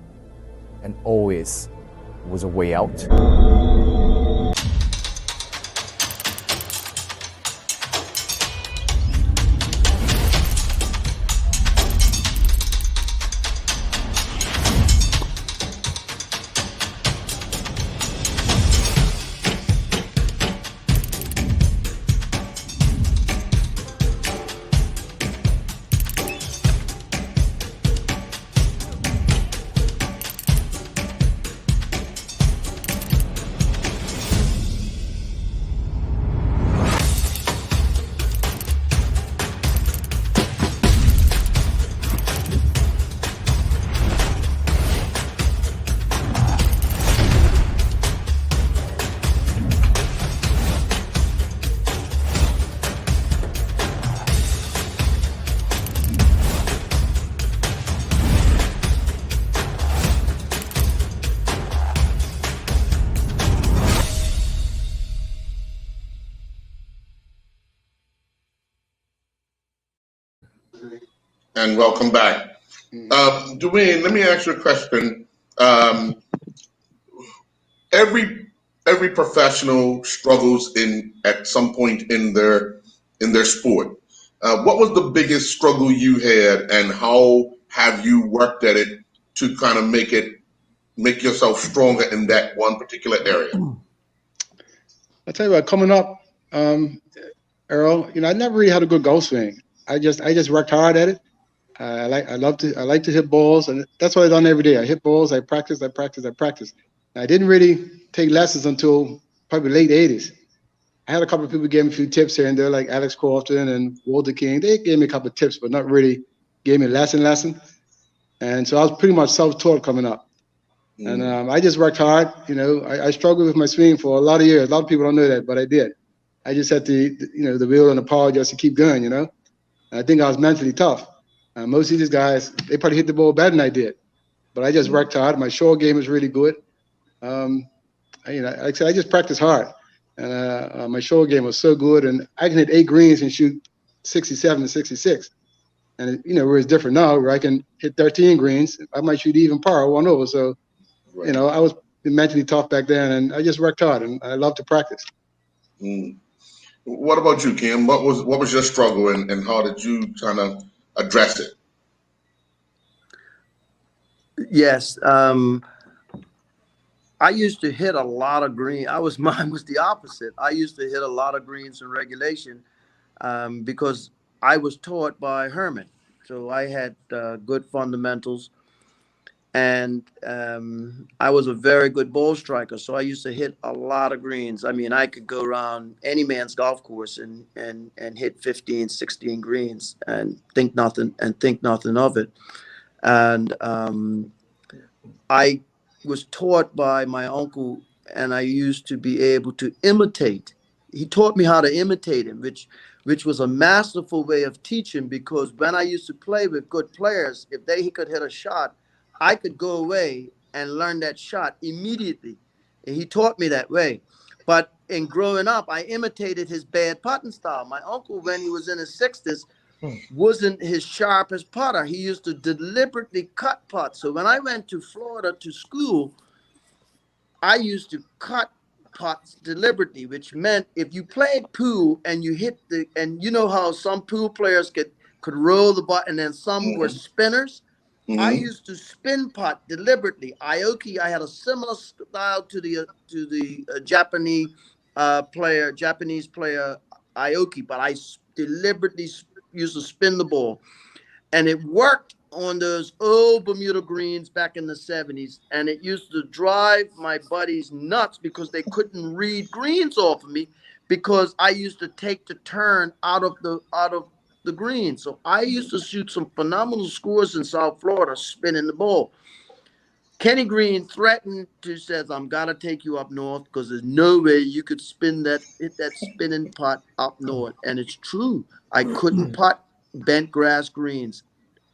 and always was a way out. And welcome back. Dwayne, let me ask you a question. Every professional struggles at some point in their sport. What was the biggest struggle you had, and how have you worked at it to kind of make yourself stronger in that one particular area? I tell you what, coming up, Earl, I never really had a good golf swing. I just worked hard at it. I like to hit balls, and that's what I done every day. I hit balls. I practice. I didn't really take lessons until probably late 80s. I had a couple of people give me a few tips here and there, like Alex Crofton and Walter King. They gave me a couple of tips, but not really gave me a lesson. And so I was pretty much self-taught coming up. And I just worked hard. I struggled with my swing for a lot of years. A lot of people don't know that, but I did. I just had the will and the power just to keep going, And I think I was mentally tough. Most of these guys, they probably hit the ball better than I did. But I just worked hard. My short game was really good. Like I said, I just practiced hard. And my short game was so good. And I can hit 8 greens and shoot 67 to 66. And, where it's different now, where I can hit 13 greens. I might shoot even par or 1 over. So, right. I was mentally tough back then. And I just worked hard. And I love to practice. What about you, Kim? What was your struggle, and how did you kind of address it? Yes. I used to hit a lot of green. Mine was the opposite. I used to hit a lot of greens in regulation because I was taught by Herman. So I had good fundamentals, and I was a very good ball striker. So I used to hit a lot of greens. I mean, I could go around any man's golf course and hit 15, 16 greens and think nothing of it. And I was taught by my uncle, and I used to be able to imitate. He taught me how to imitate him, which was a masterful way of teaching, because when I used to play with good players, if he could hit a shot, I could go away and learn that shot immediately. And he taught me that way. But in growing up, I imitated his bad putting style. My uncle, when he was in his 60s, wasn't his sharpest putter. He used to deliberately cut putts. So when I went to Florida to school, I used to cut putts deliberately, which meant if you played pool and you hit and you know how some pool players could roll the button and some were spinners. I used to spin putt deliberately. Aoki, I had a similar style to the Japanese player Aoki, but I deliberately used to spin the ball, and it worked on those old Bermuda greens back in the 70s, and it used to drive my buddies nuts because they couldn't read greens off of me because I used to take the turn out of the green. So I used to shoot some phenomenal scores in South Florida spinning the ball. Kenny Green threatened says, I'm gonna take you up north because there's no way you could hit that spinning putt up north. And it's true. I couldn't putt bent grass greens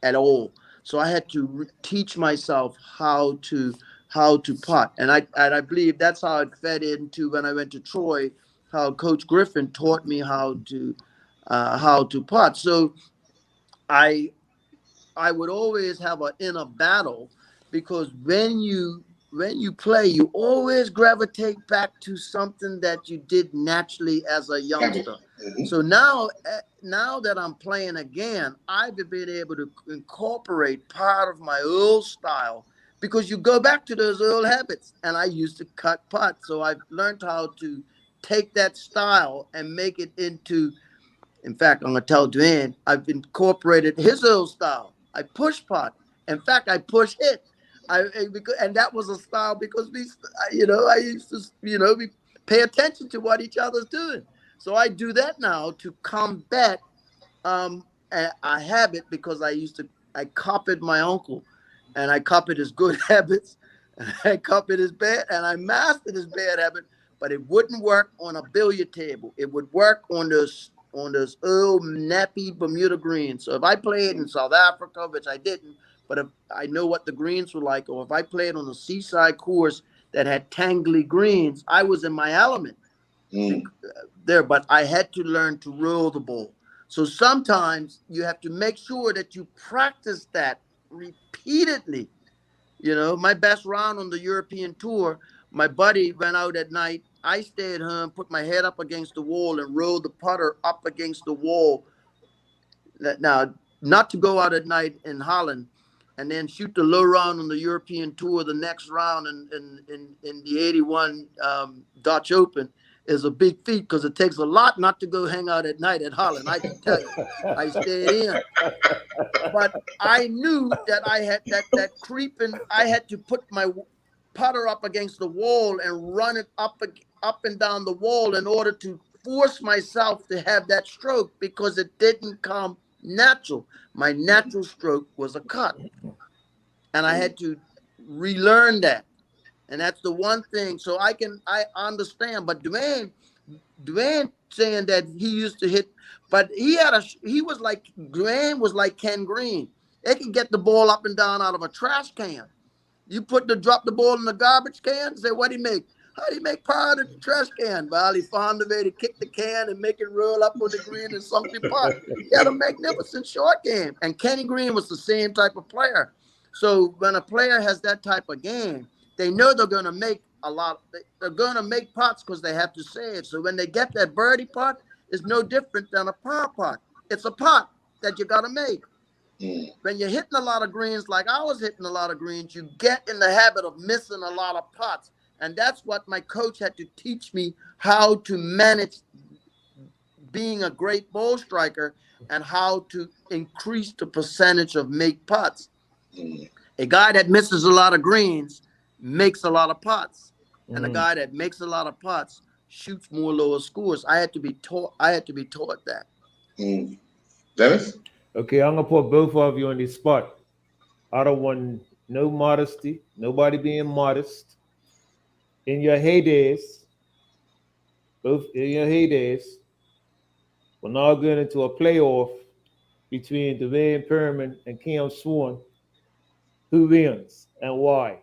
at all. So I had to teach myself how to putt, and I believe that's how it fed into when I went to Troy, how Coach Griffin taught me how to putt. So I would always have an inner battle, because when you play, you always gravitate back to something that you did naturally as a youngster. So now that I'm playing again, I've been able to incorporate part of my old style, because you go back to those old habits. And I used to cut putts, so I've learned how to take that style and make it into. In fact, I'm going to tell Dwayne, I've incorporated his old style. I push putt. In fact, I push hit. And that was a style because I used to, we pay attention to what each other's doing. So I do that now to combat a habit, because I copied my uncle, and I copied his good habits, and I copied his bad, and I mastered his bad habit, but it wouldn't work on a billiard table. It would work on those old nappy Bermuda greens. So if I played in South Africa, which I didn't, but if I know what the greens were like, or if I played on a seaside course that had tangly greens, I was in my element there. But I had to learn to roll the ball. So sometimes you have to make sure that you practice that repeatedly. My best round on the European tour, my buddy went out at night. I stayed home, put my head up against the wall, and rolled the putter up against the wall. Now, not to go out at night in Holland and then shoot the low round on the European tour the next round in the 81 Dutch Open is a big feat, because it takes a lot not to go hang out at night at Holland. I can tell you, I stayed in. But I knew that I had that creeping. I had to put my putter up against the wall and run it up and down the wall in order to force myself to have that stroke, because it didn't come natural. My natural stroke was a cut, and I had to relearn that. And that's the one thing. So I understand. But Dwayne saying that he used to hit, but Dwayne was like Ken Green. They can get the ball up and down out of a trash can. You drop the ball in the garbage can, say, what do you make? How do you make par out of the trash can? Well, he found a way to kick the can and make it roll up on the green and sunk the putt. He had a magnificent short game. And Kenny Green was the same type of player. So when a player has that type of game, they know they're going to make they're going to make putts because they have to save. So when they get that birdie putt, it's no different than a par putt. It's a putt that you got to make. When you're hitting a lot of greens, like I was hitting a lot of greens, you get in the habit of missing a lot of putts. And that's what my coach had to teach me, how to manage being a great ball striker and how to increase the percentage of make putts. A guy that misses a lot of greens makes a lot of putts. And a guy that makes a lot of putts shoots more lower scores. I had to be taught that. Dennis? Okay, I'm gonna put both of you on the spot. I don't want no modesty, nobody being modest. In your heydays, when now going into a playoff between Dwayne Perman and Kim Swan, who wins and why?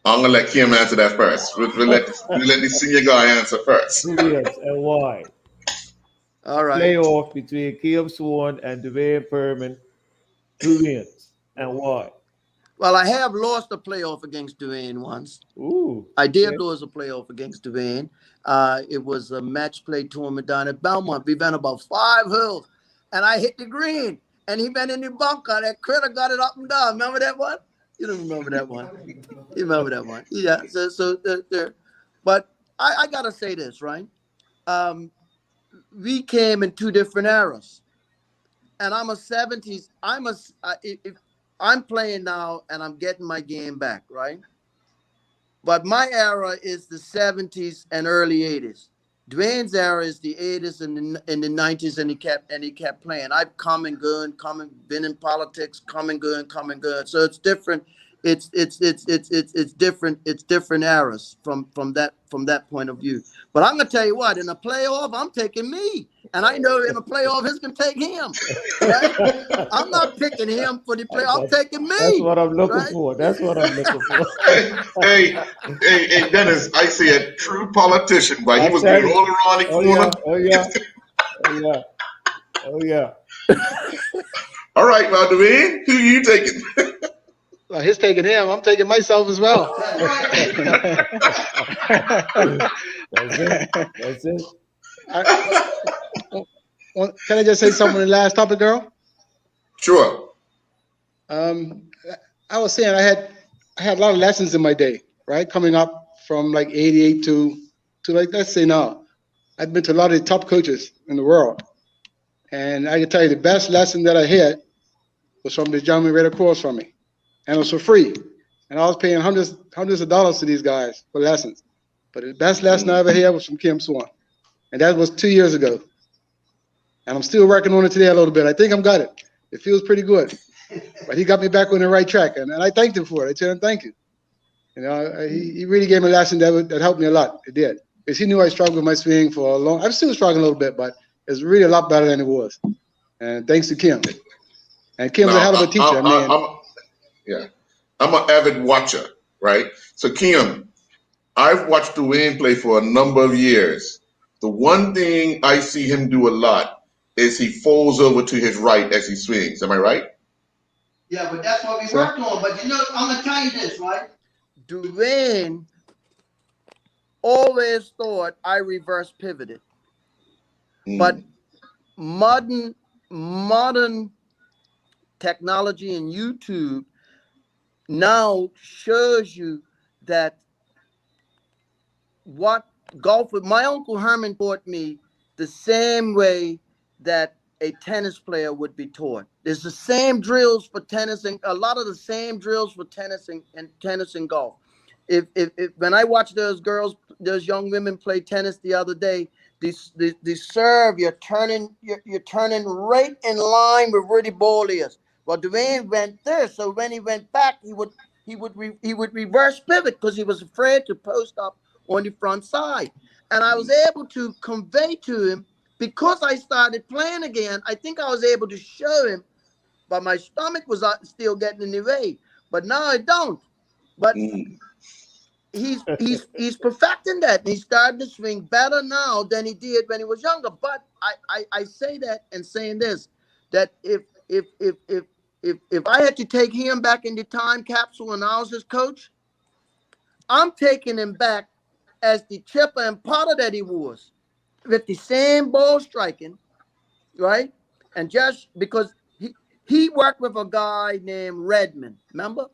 I'm gonna let Kim answer that first. We'll let the senior guy answer first. Who wins and why? All right. Playoff between Kim Swan and Dwayne Perman, who wins and why? Well, I have lost a playoff against Dwayne once. Ooh, I did lose a playoff against Dwayne. It was a match play tournament down at Belmont. We went about 5 holes, and I hit the green, and he went in the bunker. That critter got it up and down. Remember that one? You don't remember that one. You remember that one? Yeah. So there. But I gotta say this, right? We came in 2 different eras, and I'm a 70s. I'm playing now and I'm getting my game back, right? But my era is the 70s and early 80s. Dwayne's era is the 80s and the 90s, and he kept playing. I've come and gone, been in politics, come and gone. So it's different it's different. It's different eras from that point of view. But I'm gonna tell you what, in a playoff, I'm taking me, and I know in a playoff, he's gonna take him. Right? I'm not picking him for the playoff. I'm taking me. That's what I'm looking right? for. That's what I'm looking for. Hey, Dennis, I see a true politician, but he was I going all around the corner. Oh yeah. All right, well, Dwayne, who you taking? Well, he's taking him. I'm taking myself as well. That's it. Can I just say something on the last topic, girl? Sure. I was saying I had a lot of lessons in my day, right? Coming up from like 88 to like, let's say now. I've been to a lot of the top coaches in the world. And I can tell you the best lesson that I had was from this gentleman right across from me. And it was for free. And I was paying hundreds of dollars to these guys for lessons. But the best lesson I ever had was from Kim Swan. And that was 2 years ago. And I'm still working on it today a little bit. I think I've got it. It feels pretty good. But he got me back on the right track. And I thanked him for it. I told him thank you. You know, he really gave me a lesson that helped me a lot. It did. Because he knew I struggled with my swing for a long. I'm still struggling a little bit, but it's really a lot better than it was. And thanks to Kim. And Kim's a hell of a teacher, man. I'm an avid watcher, right? So, Kim, I've watched Dwayne play for a number of years. The one thing I see him do a lot is he folds over to his right as he swings. Am I right? Yeah, but that's what we worked on. But you know, I'm gonna tell you this, right? Dwayne always thought I reverse pivoted, but modern technology and YouTube now shows you that what golf with my Uncle Herman taught me the same way that a tennis player would be taught. There's the same drills for tennis and a lot of the same drills for tennis and golf. If when I watch those young women play tennis the other day, the serve, you're turning right in line with where the ball is. Well, Dwayne went there, so when he went back, he would reverse pivot because he was afraid to post up on the front side. And I was able to convey to him, because I started playing again, I think I was able to show him, but my stomach was still getting in the way. But now I don't. But he's perfecting that. And he's starting to swing better now than he did when he was younger. But I say that and saying this, that if I had to take him back in the time capsule and I was his coach, I'm taking him back as the chipper and potter that he was, with the same ball striking, right? And just because he worked with a guy named Redmond, remember?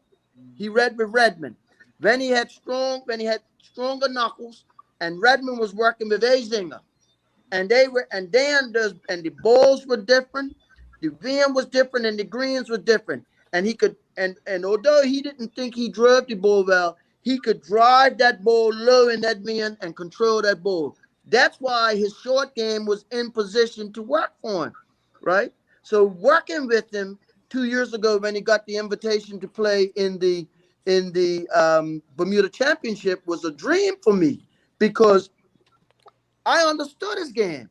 He read with Redmond. When he had stronger knuckles, and Redmond was working with Azinger. And the balls were different, the VM was different, and the greens were different. And he could, and although he didn't think he drove the ball well, he could drive that ball low in that VM and control that ball. That's why his short game was in position to work for him, right? So working with him 2 years ago when he got the invitation to play in the Bermuda Championship was a dream for me, because I understood his game.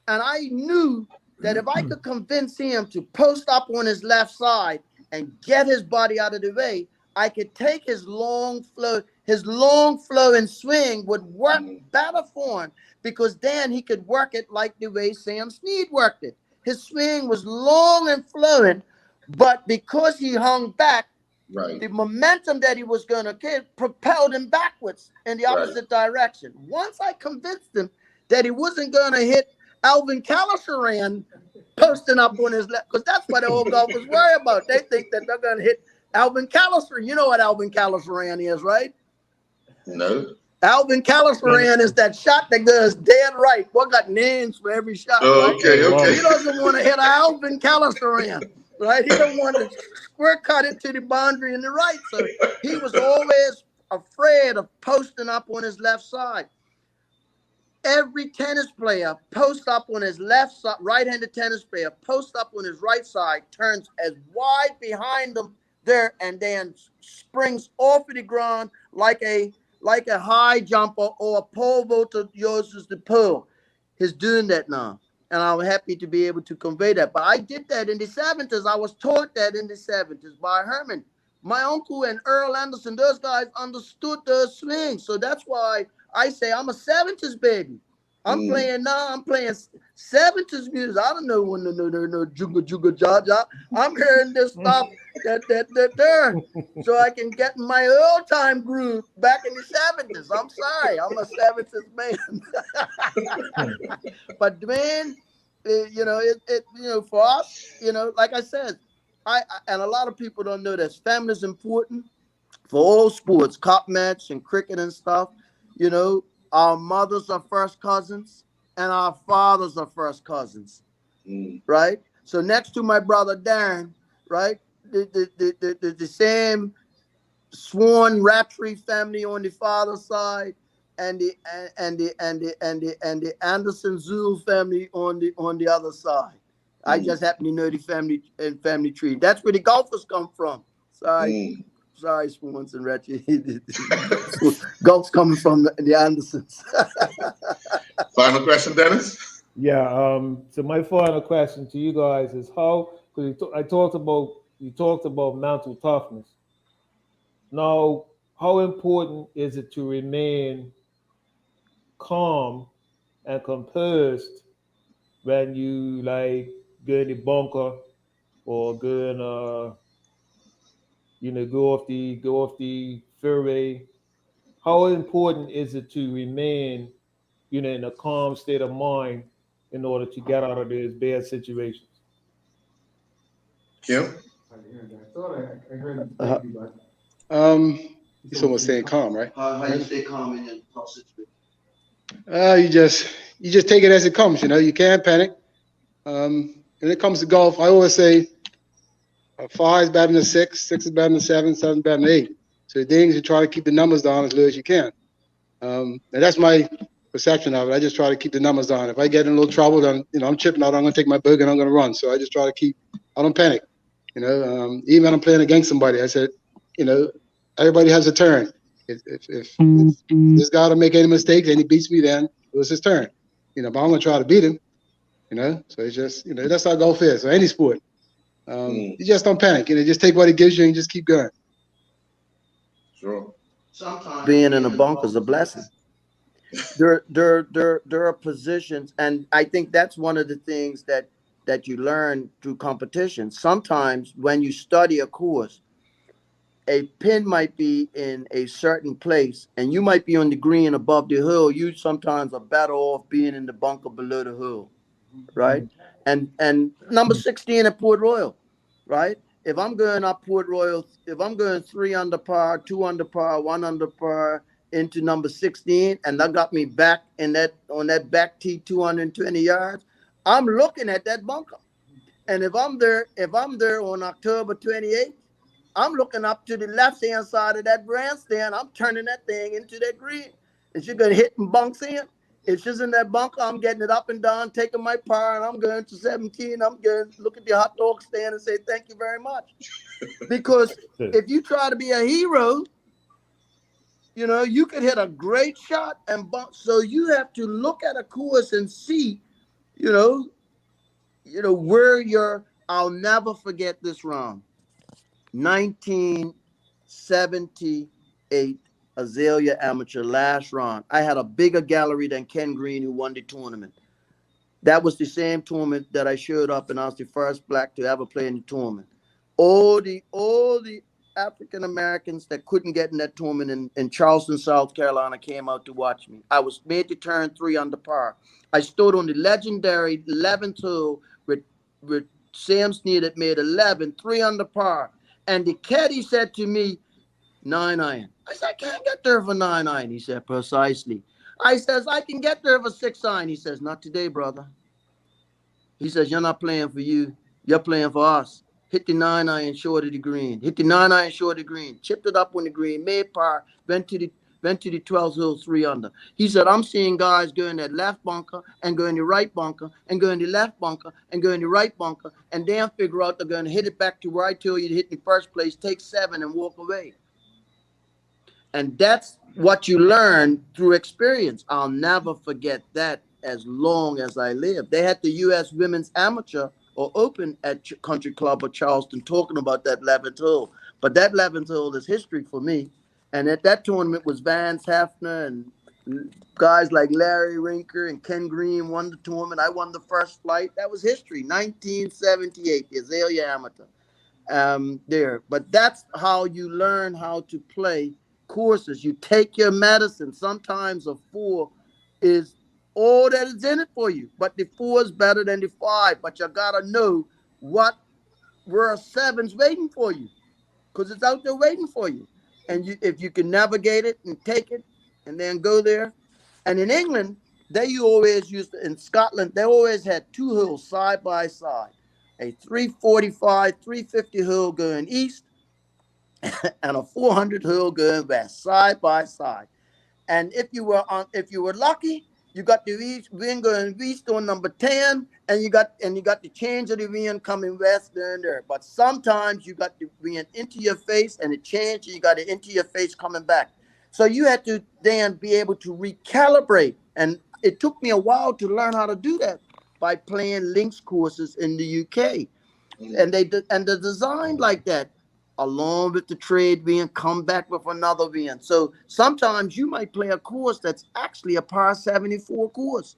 And I knew that if I could convince him to post up on his left side and get his body out of the way, I could take his long flow and swing would work better for him, because then he could work it like the way Sam Snead worked it. His swing was long and flowing, but because he hung back, right, the momentum that he was going to get propelled him backwards in the opposite direction. Once I convinced him that he wasn't going to hit Alvin Calasaran posting up on his left, because that's what the old golfers worry about. They think that they're going to hit Alvin Calasaran. You know what Alvin Calasaran is, right? No. Alvin Calasaran is that shot that goes dead right. Boy got names for every shot. Oh, right? okay. He doesn't want to hit Alvin Calasaran, right? He don't want to square cut it to the boundary in the right. So he was always afraid of posting up on his left side. Every tennis player posts up on his left side, right-handed tennis player posts up on his right side, turns as wide behind them there and then springs off of the ground like a high jumper or a pole vaulter uses the pole. He's doing that now. And I'm happy to be able to convey that. But I did that in the 70s. I was taught that in the 70s by Herman. My uncle and Earl Anderson, those guys understood the swing. So that's why I say I'm a 70s baby. I'm playing now. I'm playing 70s music. I don't know when no juga juga ja ja. I'm hearing this stuff that so I can get in my old time groove back in the 70s. I'm sorry, I'm a 70s man. But man, for us, like I said, I and a lot of people don't know that family is important for all sports, cop match and cricket and stuff. Our mothers are first cousins and our fathers are first cousins, right? So next to my brother Darren, right, the same Swan Rattray family on the father's side, and the Anderson Zul family on the other side. I just happen to know the family tree. That's where the golfers come from. Sorry, Swans and Rattray. Golf's coming from the Andersons. Final question, Dennis? Yeah. So my final question to you guys is because you talked about mental toughness. Now, how important is it to remain calm and composed when you go in the bunker or go off the fairway? How important is it to remain, in a calm state of mind in order to get out of those bad situations? Kim? I heard He's almost saying calm, right? How you stay calm in a tough situation? You just take it as it comes. You can't panic. When it comes to golf, I always say 5 is better than 6, 6 is better than 7, 7 is better than 8. So the thing is to try to keep the numbers down as low as you can. And that's my perception of it. I just try to keep the numbers down. If I get in a little trouble, then I'm chipping out. I'm going to take my bogey and I'm going to run. So I just try to I don't panic. Even when I'm playing against somebody, I said, everybody has a turn. If this guy don't make any mistakes and he beats me, then it was his turn. But I'm gonna try to beat him. So it's just that's how golf is, or any sport. You just don't panic. Just take what it gives you and just keep going. Sure. Sometimes being in a bunker is a blessing. There are positions, and I think that's one of the things that you learn through competition. Sometimes when you study a course, a pin might be in a certain place and you might be on the green above the hill. You sometimes are better off being in the bunker below the hill, right? And number 16 at Port Royal, right? If I'm going up Port Royal, if I'm going 3 under par, 2 under par, 1 under par into number 16, and that got me back on that back tee 220 yards, I'm looking at that bunker. And if I'm there on October 28th, I'm looking up to the left-hand side of that grandstand. I'm turning that thing into that green. And she's going to hit and bunks in. If she's in that bunker, I'm getting it up and down, taking my par, and I'm going to 17. I'm going to look at the hot dog stand and say, thank you very much. Because if you try to be a hero, you could hit a great shot and bump. So you have to look at a course and see, where I'll never forget this round. 1978 Azalea Amateur last round. I had a bigger gallery than Ken Green, who won the tournament. That was the same tournament that I showed up, and I was the first black to ever play in the tournament. All the African Americans that couldn't get in that tournament in Charleston, South Carolina, came out to watch me. I was made to turn 3 under par. I stood on the legendary 11th hole with Sam Snead that made 11, 3 under par. And the caddy said to me, 9 iron. I said, I can't get there for 9 iron. He said, precisely. I says, I can get there for 6 iron. He says, not today, brother. He says, you're not playing for you. You're playing for us. Hit the 9 iron short of the green. Hit the 9 iron short of the green. Chipped it up on the green. Made par. Went to went to the 12th hole 3 under. He said, I'm seeing guys go in that left bunker and go in the right bunker and go in the left bunker and go in the right bunker and then figure out they're going to hit it back to where I told you to hit in the first place, take 7 and walk away. And that's what you learn through experience. I'll never forget that as long as I live. They had the U.S. Women's Amateur or Open at Country Club of Charleston talking about that 11th hole. But that 11th hole is history for me. And at that tournament was Vance Hafner and guys like Larry Rinker and Ken Green won the tournament. I won the first flight. That was history, 1978, the Azalea Amateur there. But that's how you learn how to play courses. You take your medicine. Sometimes a 4 is all that is in it for you, but the 4 is better than the 5. But you gotta know where a 7's waiting for you, because it's out there waiting for you. And if you can navigate it and take it, and then go there. And in England, in Scotland, they always had 2 hills side by side, a 345, 350 hill going east, and a 400 hill going west, side by side. And if you were lucky, you got the wind going east on number 10, and you got the change of the wind coming west there. But sometimes you got the wind into your face, and it changed, and you got it into your face coming back. So you had to then be able to recalibrate, and it took me a while to learn how to do that by playing links courses in the UK, and they're designed like that, along with the trade wind, come back with another wind. So sometimes you might play a course that's actually a par 74 course,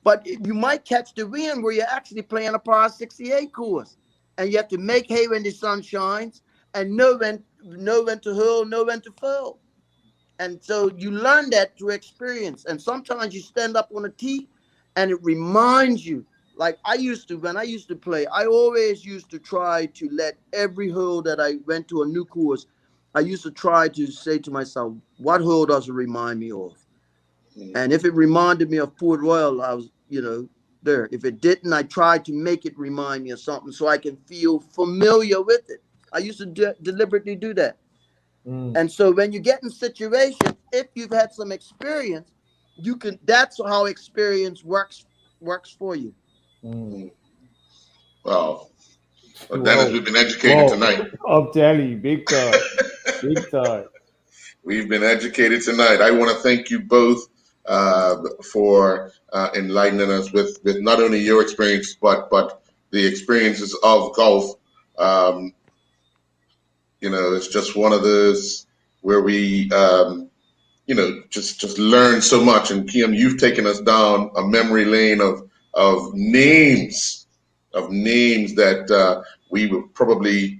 but you might catch the wind where you're actually playing a par 68 course, and you have to make hay when the sun shines and know when to hurl, know when to furl. And so you learn that through experience. And sometimes you stand up on a tee and it reminds you, like when I used to play, I always used to try to let every hole that I went to a new course, I used to try to say to myself, what hole does it remind me of? And if it reminded me of Port Royal, I was, there. If it didn't, I tried to make it remind me of something so I can feel familiar with it. I used to deliberately do that. And so when you get in situations, if you've had some experience, that's how experience works for you. Well, Dennis, we've been educated tonight. I'm telling you, big time. Big time. We've been educated tonight. I want to thank you both for enlightening us with not only your experience, but the experiences of golf. It's just one of those where we, just learn so much. And Kim, you've taken us down a memory lane of names that we would probably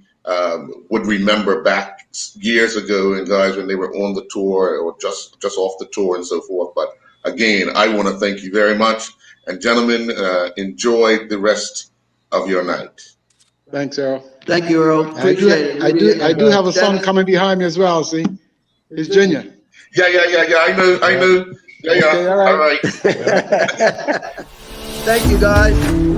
would remember back years ago, and guys when they were on the tour or just off the tour and so forth. But again, I want to thank you very much, and gentlemen, enjoy the rest of your night. Thanks, Earl. Thank you, Earl. Appreciate it. I do have a son coming behind me as well. See, it's Junior. Yeah. I know. Yeah. Okay, all right. All right. Thank you, guys.